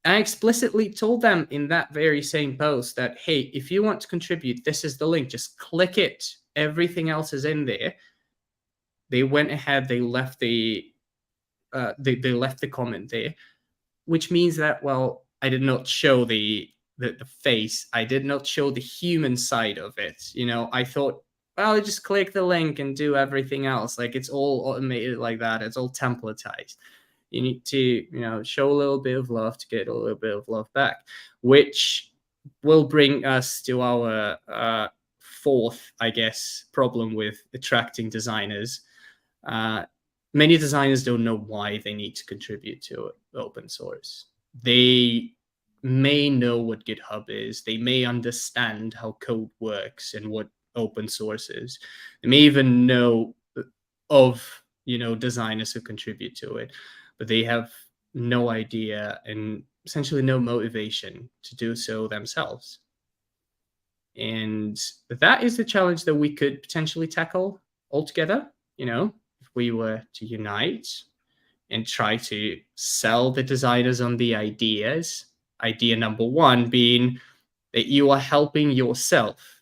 And I explicitly told them in that very same post that, hey, if you want to contribute, this is the link. Just click it. Everything else is in there. They went ahead. They left the they left the comment there, which means that, well, I did not show the face. I did not show the human side of it. I thought, well, just click the link and do everything else. Like, it's all automated like that. It's all templatized. You need to, show a little bit of love to get a little bit of love back, which will bring us to our fourth, I guess, problem with attracting designers. Many designers don't know why they need to contribute to open source. They may know what GitHub is. They may understand how code works and what open source is. They may even know of designers who contribute to it, but they have no idea and essentially no motivation to do so themselves. And that is the challenge that we could potentially tackle altogether, if we were to unite and try to sell the designers on the ideas. Idea number one being that you are helping yourself.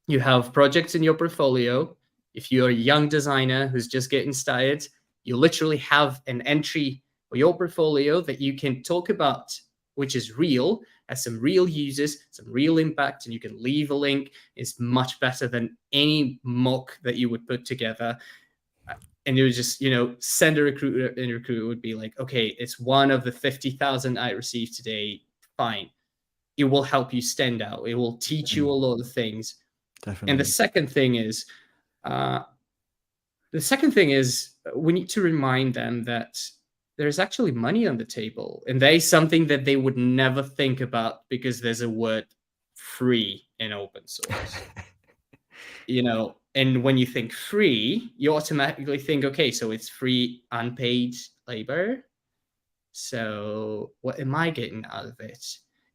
You have projects in your portfolio. If you're a young designer who's just getting started, you literally have an entry for your portfolio that you can talk about, which is real, has some real users, some real impact, and you can leave a link. It's much better than any mock that you would put together. And it was just, send a recruiter, and the recruiter would be like, okay, it's one of the 50,000 I received today. Fine. It will help you stand out. It will teach you a lot of things. Definitely. And the second thing is we need to remind them that there's actually money on the table, and that is something that they would never think about because there's a word free in open source. And when you think free, you automatically think, okay, so it's free unpaid labor. So what am I getting out of it?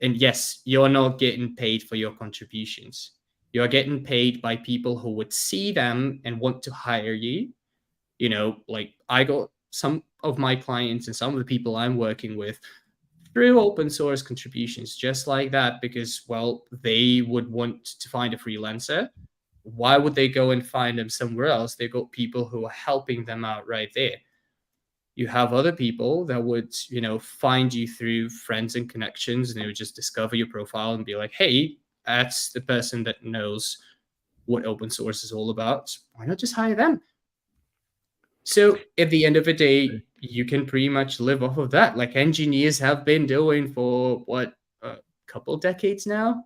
And yes, you're not getting paid for your contributions. You're getting paid by people who would see them and want to hire you. Like I got some of my clients and some of the people I'm working with through open source contributions, just like that, because, well, they would want to find a freelancer. Why would they go and find them somewhere else? They've got people who are helping them out right there. You have other people that would, find you through friends and connections, and they would just discover your profile and be like, hey, that's the person that knows what open source is all about. Why not just hire them? So at the end of the day, you can pretty much live off of that, like engineers have been doing for a couple decades now.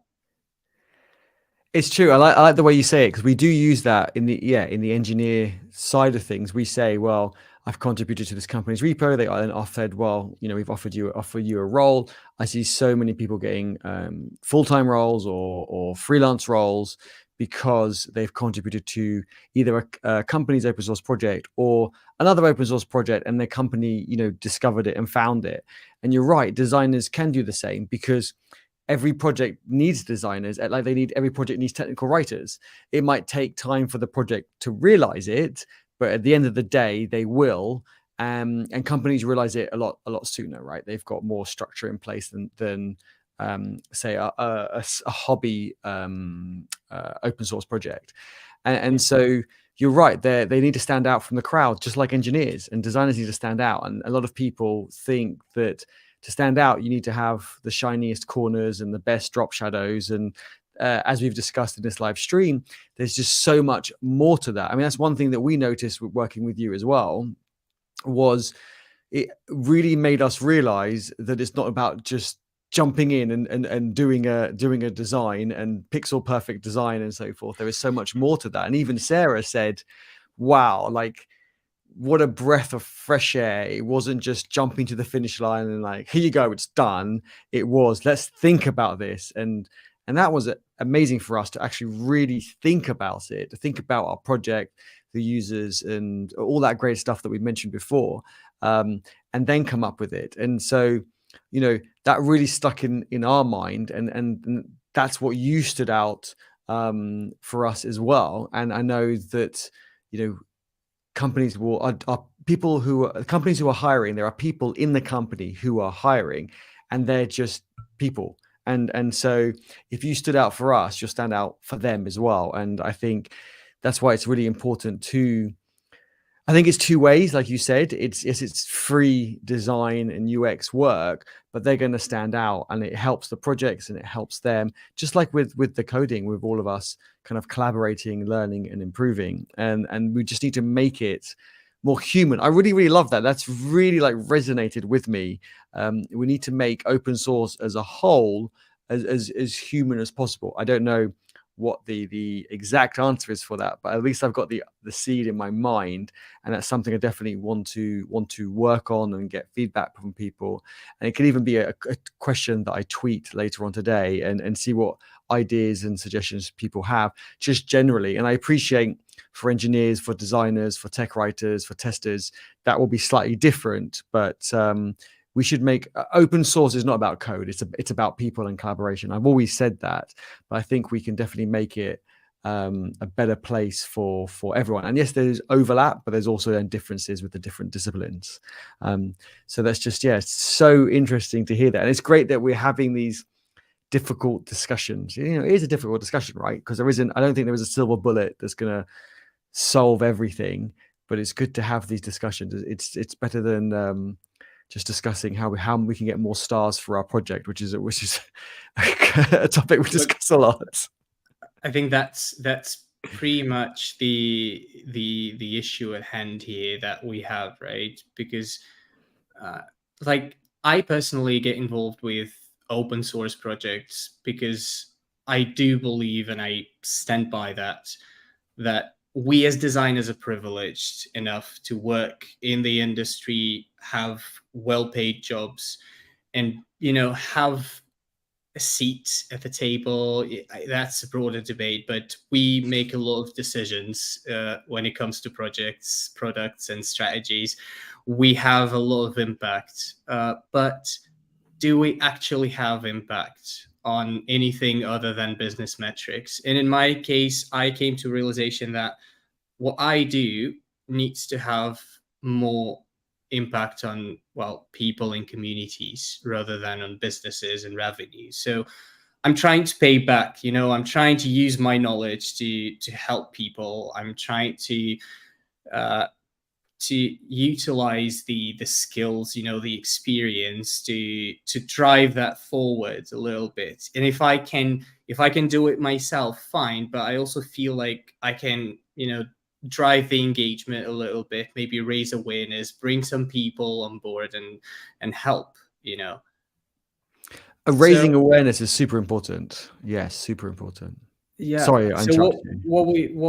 It's true. I like the way you say it, because we do use that in the engineer side of things. We say, well, I've contributed to this company's repo. They then offered, well, we've offered you a role. I see so many people getting full-time roles or freelance roles because they've contributed to either a company's open source project or another open source project, and their company, discovered it and found it. And you're right, designers can do the same, because every project needs designers, like every project needs technical writers. It might take time for the project to realize it, but at the end of the day, they will. And companies realize it a lot sooner, right? They've got more structure in place than say a hobby open source project. And so you're right, they need to stand out from the crowd, just like engineers, and designers need to stand out. And a lot of people think that to stand out, you need to have the shiniest corners and the best drop shadows. And as we've discussed in this live stream, there's just so much more to that. I mean, that's one thing that we noticed working with you as well, was it really made us realize that it's not about just jumping in and doing a design and pixel perfect design and so forth. There is so much more to that. And even Sarah said, wow, like, what a breath of fresh air. It wasn't just jumping to the finish line and like, here you go, it's done. It was, let's think about this. And that was amazing for us to actually really think about it, to think about our project, the users, and all that great stuff that we mentioned before, and then come up with it. And so, that really stuck in our mind, and that's what you stood out for us as well. And I know that, companies companies who are hiring, there are people in the company who are hiring, and they're just people. And so if you stood out for us, you'll stand out for them as well. And I think that's why it's really important I think it's two ways, like you said. It's free design and UX work, but they're going to stand out, and it helps the projects and it helps them. Just like with the coding, with all of us kind of collaborating, learning, and improving, and we just need to make it more human. I really, really love that. That's really like resonated with me. We need to make open source as a whole as human as possible. I don't know what the exact answer is for that, but at least I've got the seed in my mind, and that's something I definitely want to work on and get feedback from people. And it could even be a question that I tweet later on today and see what ideas and suggestions people have, just generally. And I appreciate, for engineers, for designers, for tech writers, for testers, that will be slightly different, but we should make open source is not about code. It's about people and collaboration. I've always said that, but I think we can definitely make it a better place for everyone. And yes, there's overlap, but there's also then differences with the different disciplines. So that's just, yeah, it's so interesting to hear that. And it's great that we're having these difficult discussions. You know, it is a difficult discussion, right? Because I don't think there is a silver bullet that's going to solve everything, but it's good to have these discussions. It's better than just discussing how we can get more stars for our project, which is a topic we discuss a lot. I think that's pretty much the issue at hand here that we have, right? Because like I personally get involved with open source projects because I do believe, and I stand by that we as designers are privileged enough to work in the industry, have well-paid jobs, and have a seat at the table. That's a broader debate, but we make a lot of decisions when it comes to projects, products, and strategies. We have a lot of impact, but do we actually have impact on anything other than business metrics? And in my case, I came to realization that what I do needs to have more impact on, well, people and communities rather than on businesses and revenue. So I'm trying to pay back. I'm trying to use my knowledge to help people. I'm trying to utilize the skills, the experience to drive that forward a little bit. And if I can do it myself, fine. But I also feel like I can, drive the engagement a little bit, maybe raise awareness, bring some people on board and help, Raising awareness is super important. Yes, super important. Yeah. Sorry, I'm so what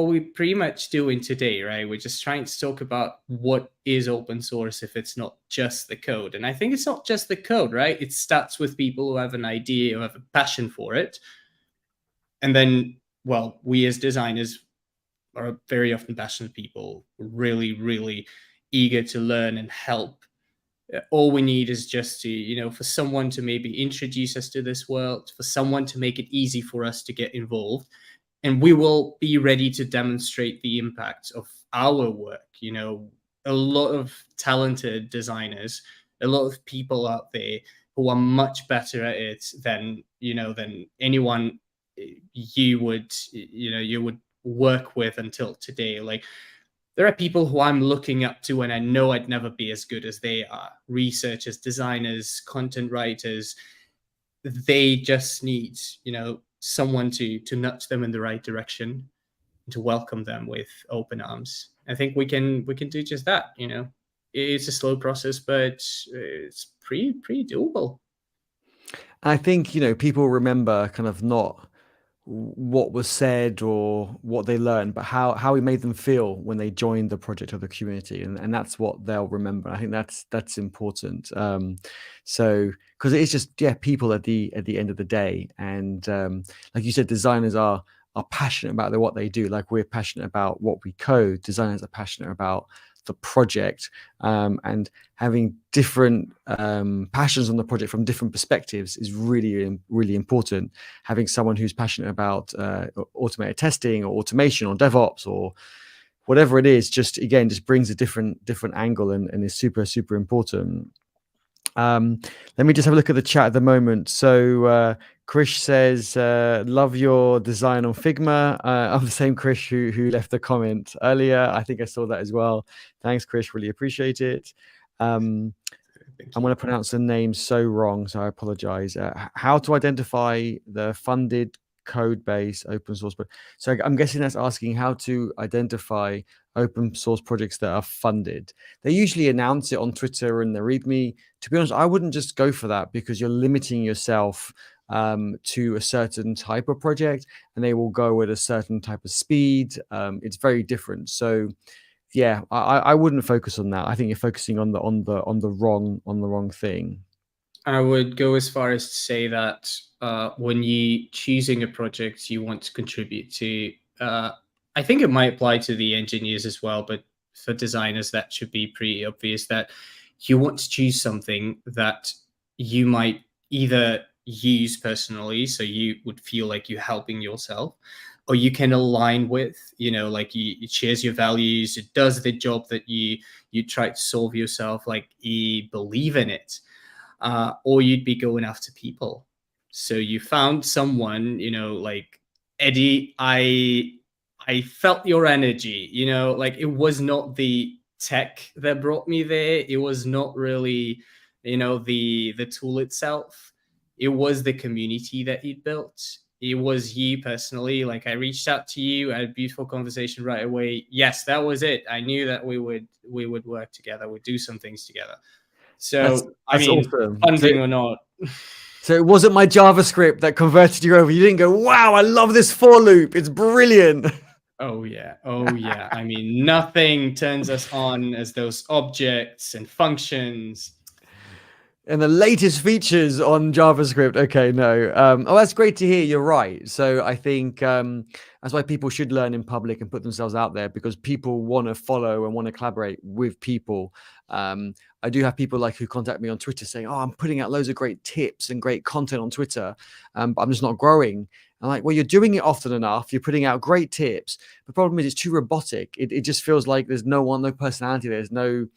we pretty much doing today, right? We're just trying to talk about what is open source if it's not just the code. And I think it's not just the code, right? It starts with people who have an idea, who have a passion for it. And then, well, we as designers are very often passionate people, really, really eager to learn and help. All we need is just to, for someone to maybe introduce us to this world, for someone to make it easy for us to get involved. And we will be ready to demonstrate the impact of our work. A lot of talented designers, a lot of people out there who are much better at it than anyone you would work with until today. Like, there are people who I'm looking up to, and I know I'd never be as good as they are. Researchers, designers, content writers. They just need, someone to nudge them in the right direction, and to welcome them with open arms. I think we can do just that. It's a slow process, but it's pretty doable. I think people remember kind of not what was said or what they learned, but how we made them feel when they joined the project or the community, and that's what they'll remember. I think that's important. So because it's just people at the end of the day, and like you said, designers are passionate about what they do. Like, we're passionate about what we code. Designers are passionate about the project, and having different passions on the project from different perspectives is really, really important. Having someone who's passionate about automated testing or automation or DevOps or whatever it is, just brings a different angle and is super, super important. Let me just have a look at the chat at the moment. So Krish says, love your design on Figma. I'm the same Krish who left the comment earlier. I think I saw that as well. Thanks, Krish. Really appreciate it. I'm going to pronounce the name so wrong, so I apologize. How to identify the funded code base open source? So I'm guessing that's asking how to identify open source projects that are funded. They usually announce it on Twitter and the README. To be honest, I wouldn't just go for that, because you're limiting yourself to a certain type of project, and they will go at a certain type of speed. It's very different. So yeah, I wouldn't focus on that. I think you're focusing on the wrong thing. I would go as far as to say that when you choosing a project you want to contribute to, I think it might apply to the engineers as well, but for designers that should be pretty obvious, that you want to choose something that you might either use personally, so you would feel like you're helping yourself, or you can align with, like it shares your values, it does the job that you try to solve yourself, like you believe in it, or you'd be going after people. So you found someone, like Eddie, I felt your energy, like it was not the tech that brought me there. It was not really, the tool itself. It was the community that you'd built. It was you personally. Like, I reached out to you, I had a beautiful conversation right away. Yes, that was it. I knew that we would work together, we'd do some things together. So, I That's mean, awesome. funding or not. So it wasn't my JavaScript that converted you over. You didn't go, wow, I love this for loop. It's brilliant. Oh yeah. I mean, nothing turns us on as those objects and functions. And the latest features on JavaScript. Okay, no. Oh, that's great to hear. You're right. So I think that's why people should learn in public and put themselves out there, because people want to follow and want to collaborate with people. I do have people like who contact me on Twitter saying, "Oh, I'm putting out loads of great tips and great content on Twitter, but I'm just not growing." I'm like, "Well, you're doing it often enough. You're putting out great tips. The problem is it's too robotic. It just feels like there's no personality. There's no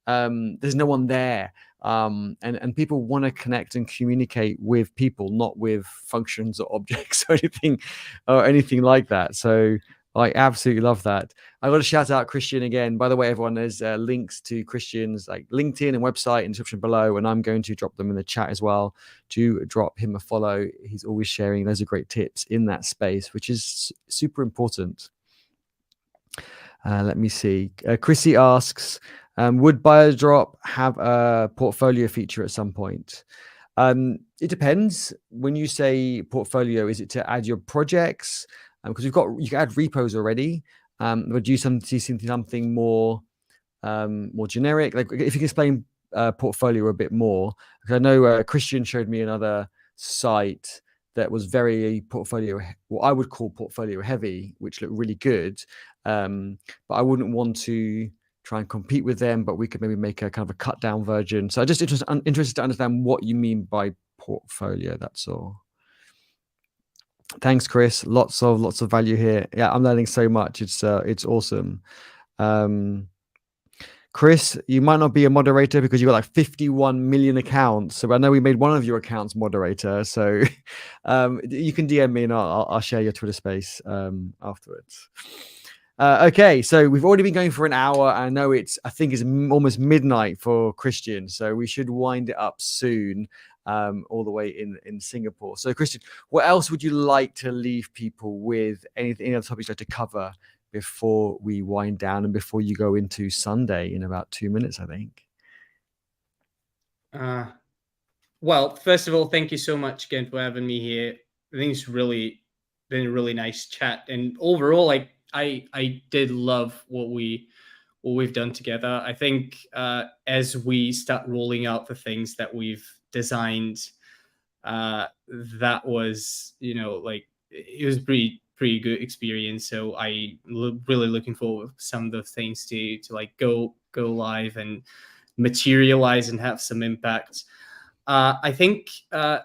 one there." And people want to connect and communicate with people, not with functions or objects or anything like that. So I absolutely love that. I got to shout out Kristian again. By the way, everyone, there's links to Kristian's like LinkedIn and website in the description below, and I'm going to drop them in the chat as well. Do drop him a follow. He's always sharing loads of great tips in that space, which is super important. Let me see. Chrissy asks, would Biodrop have a portfolio feature at some point? It depends. When you say portfolio, is it to add your projects? Because you can add repos already. Would you see something more generic? Like, if you can explain portfolio a bit more, because I know Kristian showed me another site that was very portfolio, what I would call portfolio heavy, which looked really good. But I wouldn't want to try and compete with them, but we could maybe make a kind of a cut down version. So I'm just interested to understand what you mean by portfolio. That's all. Thanks, Chris. Lots of value here. Yeah, I'm learning so much. It's awesome. Chris, you might not be a moderator because you got like 51 million accounts. So I know we made one of your accounts moderator. So you can DM me and I'll share your Twitter space afterwards. Okay, so we've already been going for an hour. I know I think it's almost midnight for Kristian. So we should wind it up soon, all the way in Singapore. So Kristian, what else would you like to leave people with? Any other topics you'd like to cover before we wind down and before you go into Sunday in about 2 minutes, I think? Well, first of all, thank you so much again for having me here. I think it's really been a really nice chat. And overall, I did love what we've done together. I think as we start rolling out the things that we've designed, that was, like, it was pretty good experience. So I really looking forward to some of the things to like go live and materialize and have some impact. I think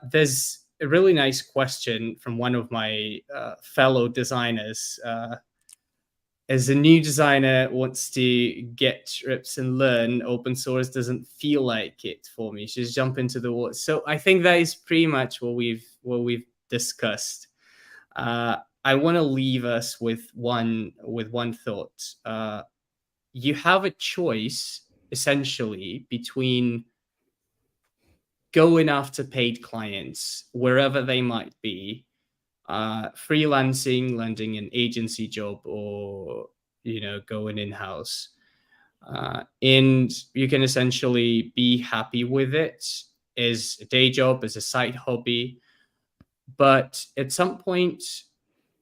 there's a really nice question from one of my fellow designers. As a new designer wants to get reps and learn, open source doesn't feel like it for me. Just jump into the water. So I think that is pretty much what we've discussed. I want to leave us with one thought. You have a choice essentially between going after paid clients wherever they might be, freelancing, landing an agency job, or going in-house, and you can essentially be happy with it as a day job, as a side hobby. But at some point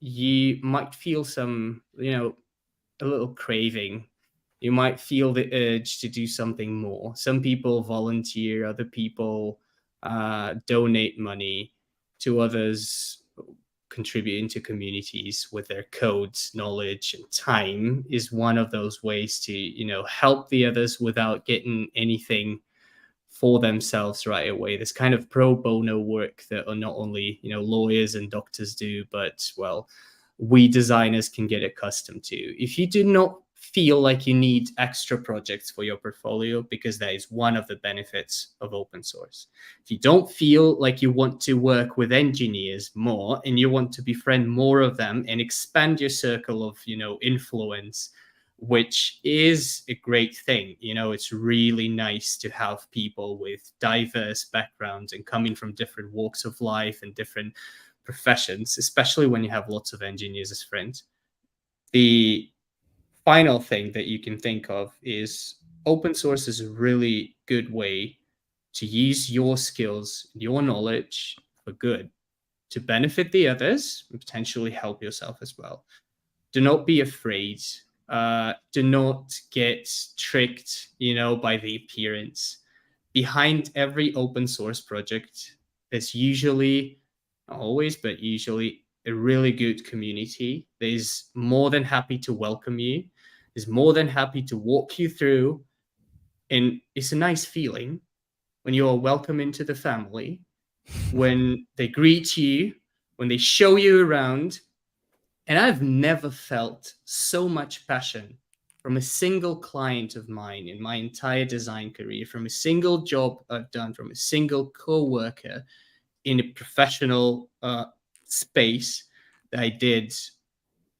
you might feel some, a little craving. You might feel the urge to do something more. Some people volunteer, other people donate money, to others contributing to communities with their codes, knowledge, and time is one of those ways to help the others without getting anything for themselves right away. This kind of pro bono work that are not only, lawyers and doctors do, but, well, we designers can get accustomed to. If you do not feel like you need extra projects for your portfolio, because that is one of the benefits of open source. If you don't feel like you want to work with engineers more and you want to befriend more of them and expand your circle of, influence, which is a great thing. It's really nice to have people with diverse backgrounds and coming from different walks of life and different professions, especially when you have lots of engineers as friends. The final thing that you can think of is open source is a really good way to use your skills, your knowledge for good, to benefit the others and potentially help yourself as well. Do not be afraid. Do not get tricked, by the appearance. Behind every open source project, there's usually, not always, but usually a really good community that is more than happy to welcome you, is more than happy to walk you through. And it's a nice feeling when you're welcome into the family, when they greet you, when they show you around. And I've never felt so much passion from a single client of mine in my entire design career, from a single job I've done, from a single co-worker in a professional space that I did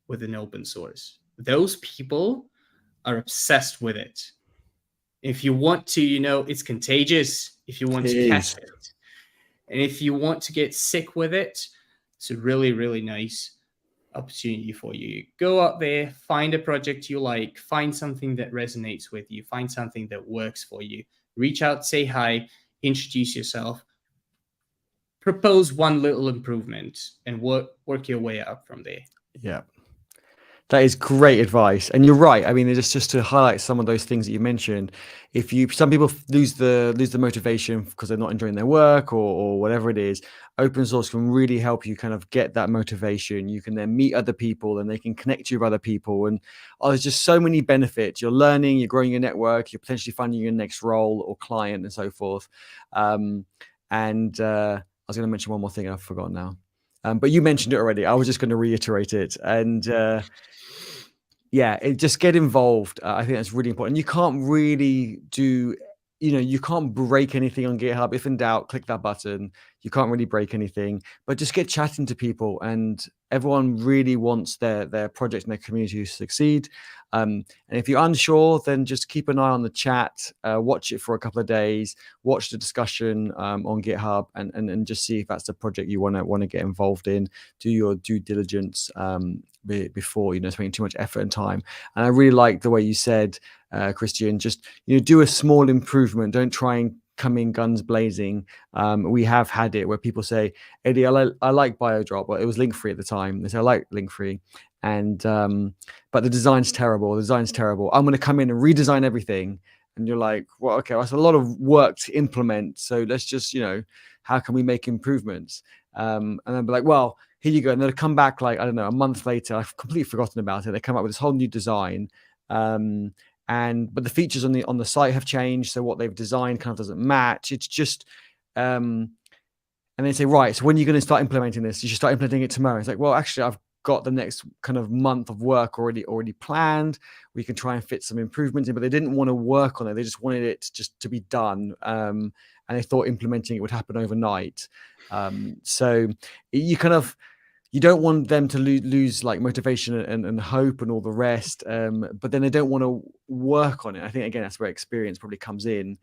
with an open source. Those people are obsessed with it. If you want to, it's contagious. If you want to catch it, and if you want to get sick with it, it's a really, really nice opportunity for you. Go out there, find a project you like, find something that resonates with you, find something that works for you. Reach out, say hi, introduce yourself, propose one little improvement, and work your way up from there. Yeah. That is great advice, and you're right. I mean, just to highlight some of those things that you mentioned. Some people lose the motivation because they're not enjoying their work or whatever it is. Open source can really help you kind of get that motivation. You can then meet other people, and they can connect you with other people. And there's just so many benefits. You're learning, you're growing your network, you're potentially finding your next role or client, and so forth. I was going to mention one more thing, I've forgotten now. But you mentioned it already. I was just going to reiterate it. And just get involved. I think that's really important. You can't really you can't break anything on GitHub. If in doubt, click that button. You can't really break anything, but just get chatting to people. And everyone really wants their project and their community to succeed. And if you're unsure, then just keep an eye on the chat, watch it for a couple of days, watch the discussion on GitHub, and just see if that's the project you want to get involved in. Do your due diligence before spending too much effort and time. And I really like the way you said, Kristian, just do a small improvement. Don't try and come in guns blazing. We have had it where people say, Eddie, I like Biodrop. Well, it was link free at the time. They say, I like link free, and but the design's terrible. I'm going to come in and redesign everything. And you're like, well, okay, that's a lot of work to implement. So let's just, how can we make improvements? And then be like, well, here you go. And they'll come back like, I don't know, a month later. I've completely forgotten about it. They come up with this whole new design. But the features on the site have changed. So what they've designed kind of doesn't match. It's just, and they say, right, so when are you going to start implementing this? You should start implementing it tomorrow. It's like, well, actually, I've got the next kind of month of work already planned. We can try and fit some improvements in, but they didn't want to work on it. They just wanted it just to be done. And they thought implementing it would happen overnight. So you don't want them to lose like motivation and hope and all the rest. But then they don't want to work on it. I think, again, that's where experience probably comes in,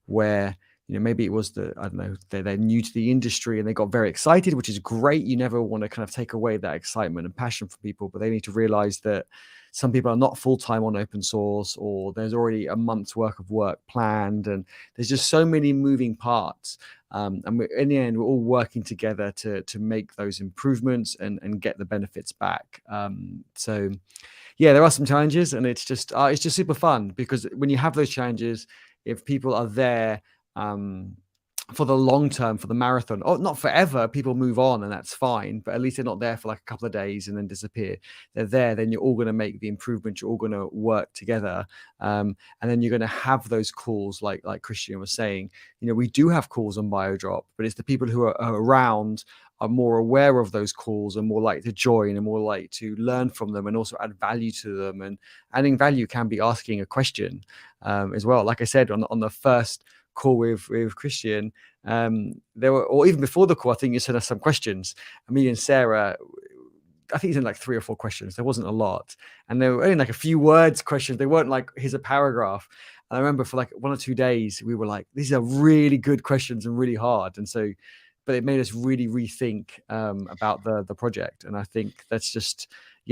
where maybe it was they're new to the industry and they got very excited, which is great. You never want to kind of take away that excitement and passion from people, but they need to realize that some people are not full-time on open source, or there's already a month's worth of work planned, and there's just so many moving parts. And in the end, we're all working together to make those improvements and get the benefits back. So yeah, there are some challenges, and it's just super fun, because when you have those challenges, if people are there for the long term, for the marathon. Oh, not forever. People move on and that's fine, but at least they're not there for like a couple of days and then disappear. They're there, then you're all going to make the improvements. You're all going to work together. And then you're going to have those calls like Kristian was saying. We do have calls on Biodrop, but it's the people who are around are more aware of those calls and more likely to join and more likely to learn from them and also add value to them. And adding value can be asking a question as well. Like I said, on the first call with Kristian, there were, or even before the call, I think you sent us some questions. Me and Sarah, I think he sent like 3 or 4 questions. There wasn't a lot, and they were only like a few words questions. They weren't like, here's a paragraph. And I remember for like 1 or 2 days, we were like, these are really good questions and really hard. And so, but it made us really rethink about the project. And I think that's just,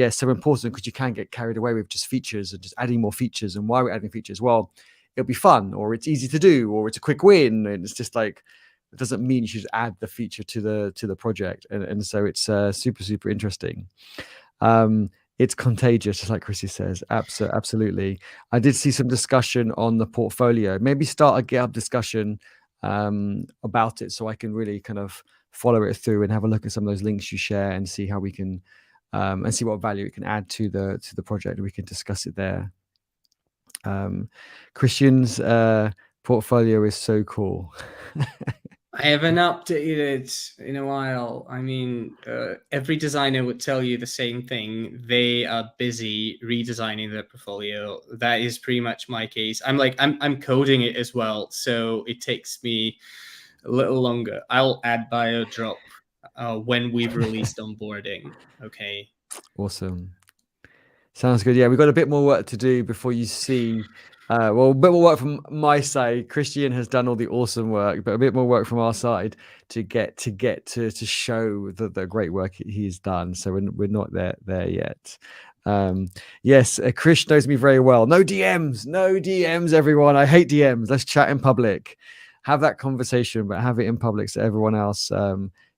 so important, because you can get carried away with just features and just adding more features. And why we're adding features? Well, it'll be fun, or it's easy to do, or it's a quick win. And it's just like, it doesn't mean you should add the feature to the project. And so it's super, super interesting. It's contagious, just like Chrissy says. Absolutely. I did see some discussion on the portfolio. Maybe start a GitHub discussion about it, so I can really kind of follow it through and have a look at some of those links you share and see how we can and see what value it can add to the project. We can discuss it there. Kristian's portfolio is so cool. I haven't updated in a while. I mean, every designer would tell you the same thing. They are busy redesigning their portfolio. That is pretty much my case. I'm coding it as well, so it takes me a little longer. I'll add Biodrop when we've released onboarding. Okay. Awesome. Sounds good. Yeah, we've got a bit more work to do before you see. Well, a bit more work from my side. Kristian has done all the awesome work, but a bit more work from our side to get to show the great work he's done. So we're not there yet. Yes, Krish knows me very well. No DMs, everyone. I hate DMs. Let's chat in public. Have that conversation, but have it in public so everyone else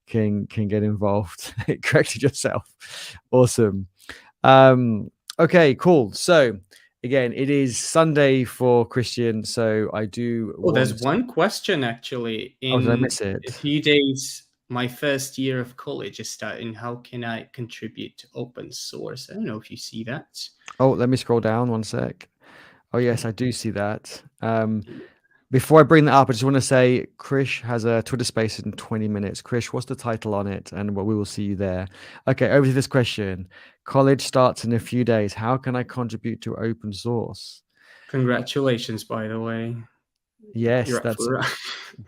can get involved. Corrected yourself. Awesome. Okay, cool. So again, it is Sunday for Kristian, so I do. Oh, there's one question actually. Did I miss it? A few days, my first year of college is starting. How can I contribute to open source? I don't know if you see that. Oh, let me scroll down 1 sec. Oh yes, I do see that. Before I bring that up, I just want to say Krish has a Twitter space in 20 minutes. Krish, what's the title on it? And we will see you there. Okay, over to this question. College starts in a few days. How can I contribute to open source? Congratulations, by the way. Yes,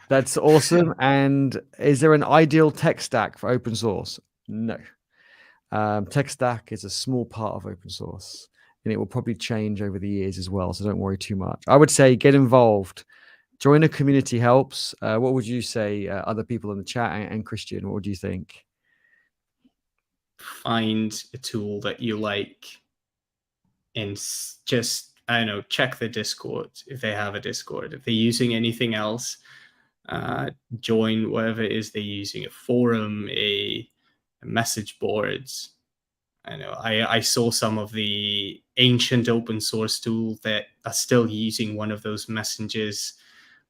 that's awesome. And is there an ideal tech stack for open source? No. Tech stack is a small part of open source, and it will probably change over the years as well. So don't worry too much. I would say get involved. Join a community helps. What would you say, other people in the chat, and Kristian, what would you think? Find a tool that you like and just, I don't know, check the Discord if they have a Discord. If they're using anything else, join whatever it is they're using, a forum, a message boards. I know I saw some of the ancient open source tools that are still using one of those messengers.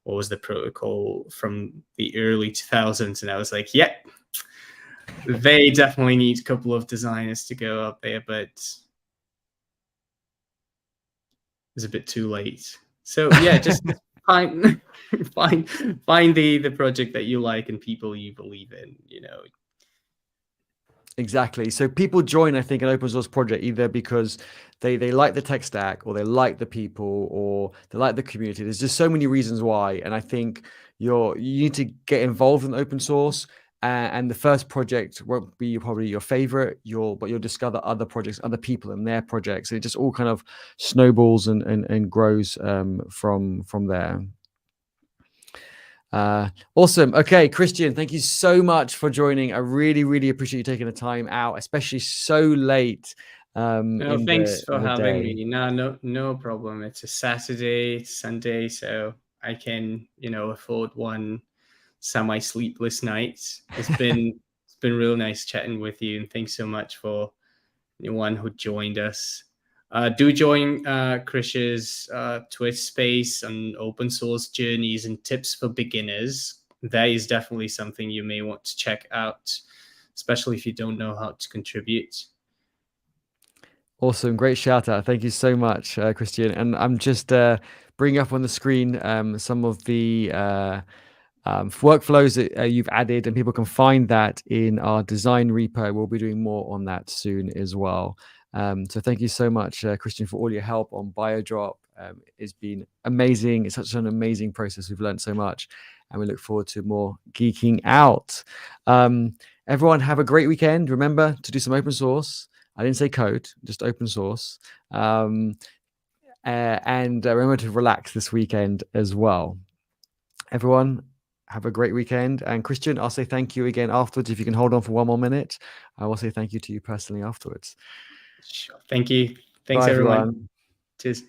What was the protocol from the early 2000s? And I was like, yeah, they definitely need a couple of designers to go up there, but it's a bit too late. So yeah, just find the project that you like and people you believe in, Exactly. So people join, I think, an open source project either because they like the tech stack, or they like the people, or they like the community. There's just so many reasons why. And I think you need to get involved in open source. And the first project won't be probably your favorite. But you'll discover other projects, other people and their projects. And it just all kind of snowballs and grows from there. Awesome. Okay, Kristian, thank you so much for joining. I really, really appreciate you taking the time out, especially so late. Thanks for having me. No problem. It's a Saturday, Sunday, so I can, afford one semi-sleepless night. It's been real nice chatting with you, and thanks so much for anyone who joined us. Do join Krish's Twitter space on open source journeys and tips for beginners. that is definitely something you may want to check out, especially if you don't know how to contribute. Awesome. Great shout out. Thank you so much, Kristian. And I'm just bringing up on the screen some of the workflows that you've added, and people can find that in our design repo. We'll be doing more on that soon as well. So thank you so much, Kristian, for all your help on Biodrop. It's been amazing. It's such an amazing process. We've learned so much, and we look forward to more geeking out. Everyone have a great weekend. Remember to do some open source. I didn't say code, just open source. And remember to relax this weekend as well. Everyone, have a great weekend. And Kristian, I'll say thank you again afterwards. If you can hold on for one more minute, I will say thank you to you personally afterwards. Sure. Thank you. Thanks, Bye, everyone. everyone. Cheers.